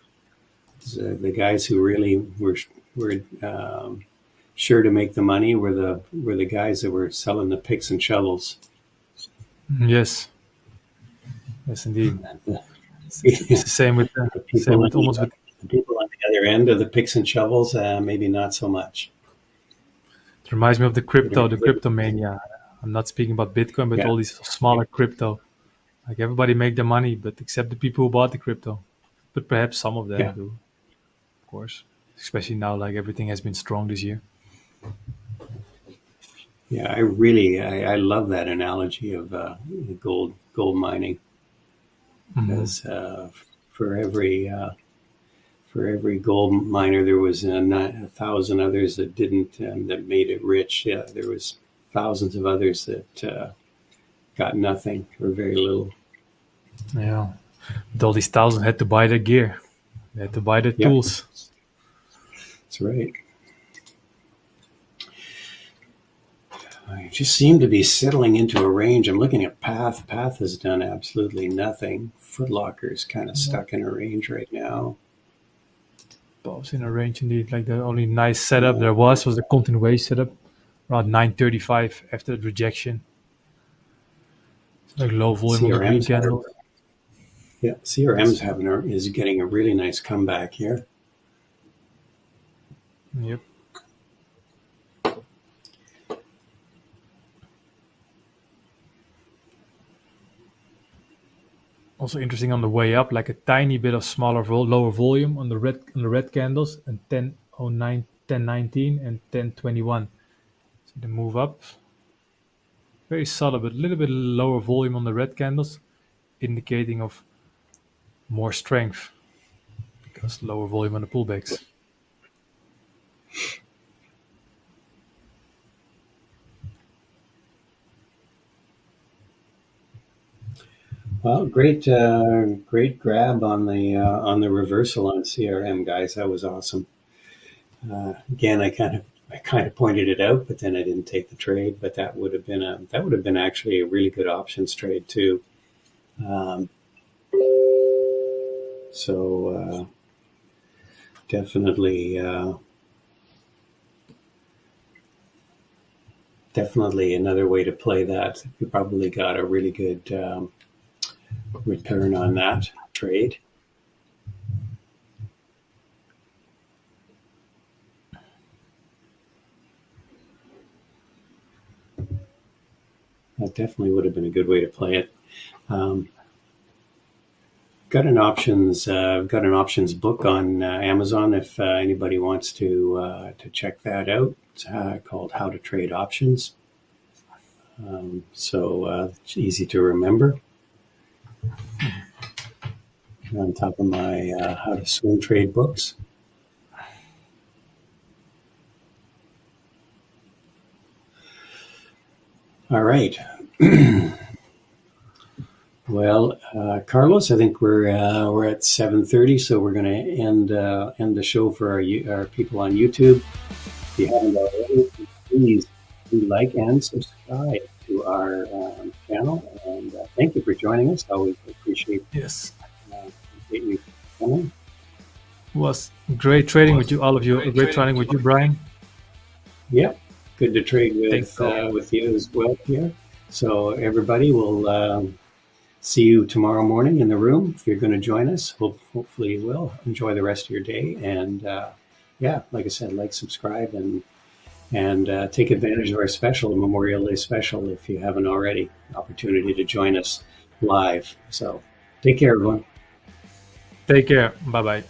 The guys who really were sure to make the money were the guys that were selling the picks and shovels. Yes, yes, indeed. It's the same with The people on the other end of the picks and shovels, maybe not so much. It reminds me of the crypto mania. I'm not speaking about Bitcoin, but Yeah. all these smaller crypto. Like everybody make their money, but except the people who bought the crypto. But perhaps some of them Yeah. do, of course. Especially now, like everything has been strong this year. Yeah, I love that analogy of the gold mining, because for every gold miner there was 1,000 others that didn't, that made it rich. Yeah, there was thousands of others that got nothing or very little. Yeah. But all these thousands had to buy their gear. They had to buy their Yeah. tools. That's right. I just seem to be settling into a range. I'm looking at Path. Path has done absolutely nothing. Foot Locker is kind of stuck in a range right now. Both in a range indeed. Like the only nice setup there was the continuation setup around 935 after the rejection. It's like low volume on the green candle. Yeah, CRM's is getting a really nice comeback here. Yep. Also interesting on the way up, like a tiny bit of lower volume on the red candles, and 1009, 1019, and 1021. So the move up, very solid, but a little bit lower volume on the red candles, indicating of more strength because lower volume on the pullbacks. Well, great grab on the reversal on CRM, guys. That was awesome. Again, I kind of pointed it out, but then I didn't take the trade. But that would have been actually a really good options trade too. So definitely another way to play that. You probably got a really good return on that trade. That definitely would have been a good way to play it. Got an options book on Amazon if anybody wants to check that out. It's called How to Trade Options. So it's easy to remember. On top of my How to Swing Trade books. All right. Well, Carlos, I think we're at 7:30, so we're going to end the show for our people on YouTube. If you haven't already, please do like and subscribe to our channel. And thank you for joining us. Always appreciate you coming. It was great trading with you, all of you. Great trading with you, Brian. Yep. Good to trade with you as well here. So everybody will see you tomorrow morning in the room. If you're going to join us, hopefully you will. Enjoy the rest of your day, and yeah, like I said, like, subscribe, and take advantage of our special, the Memorial Day special, if you haven't already. Opportunity to join us live. So take care, everyone. Take care. Bye bye.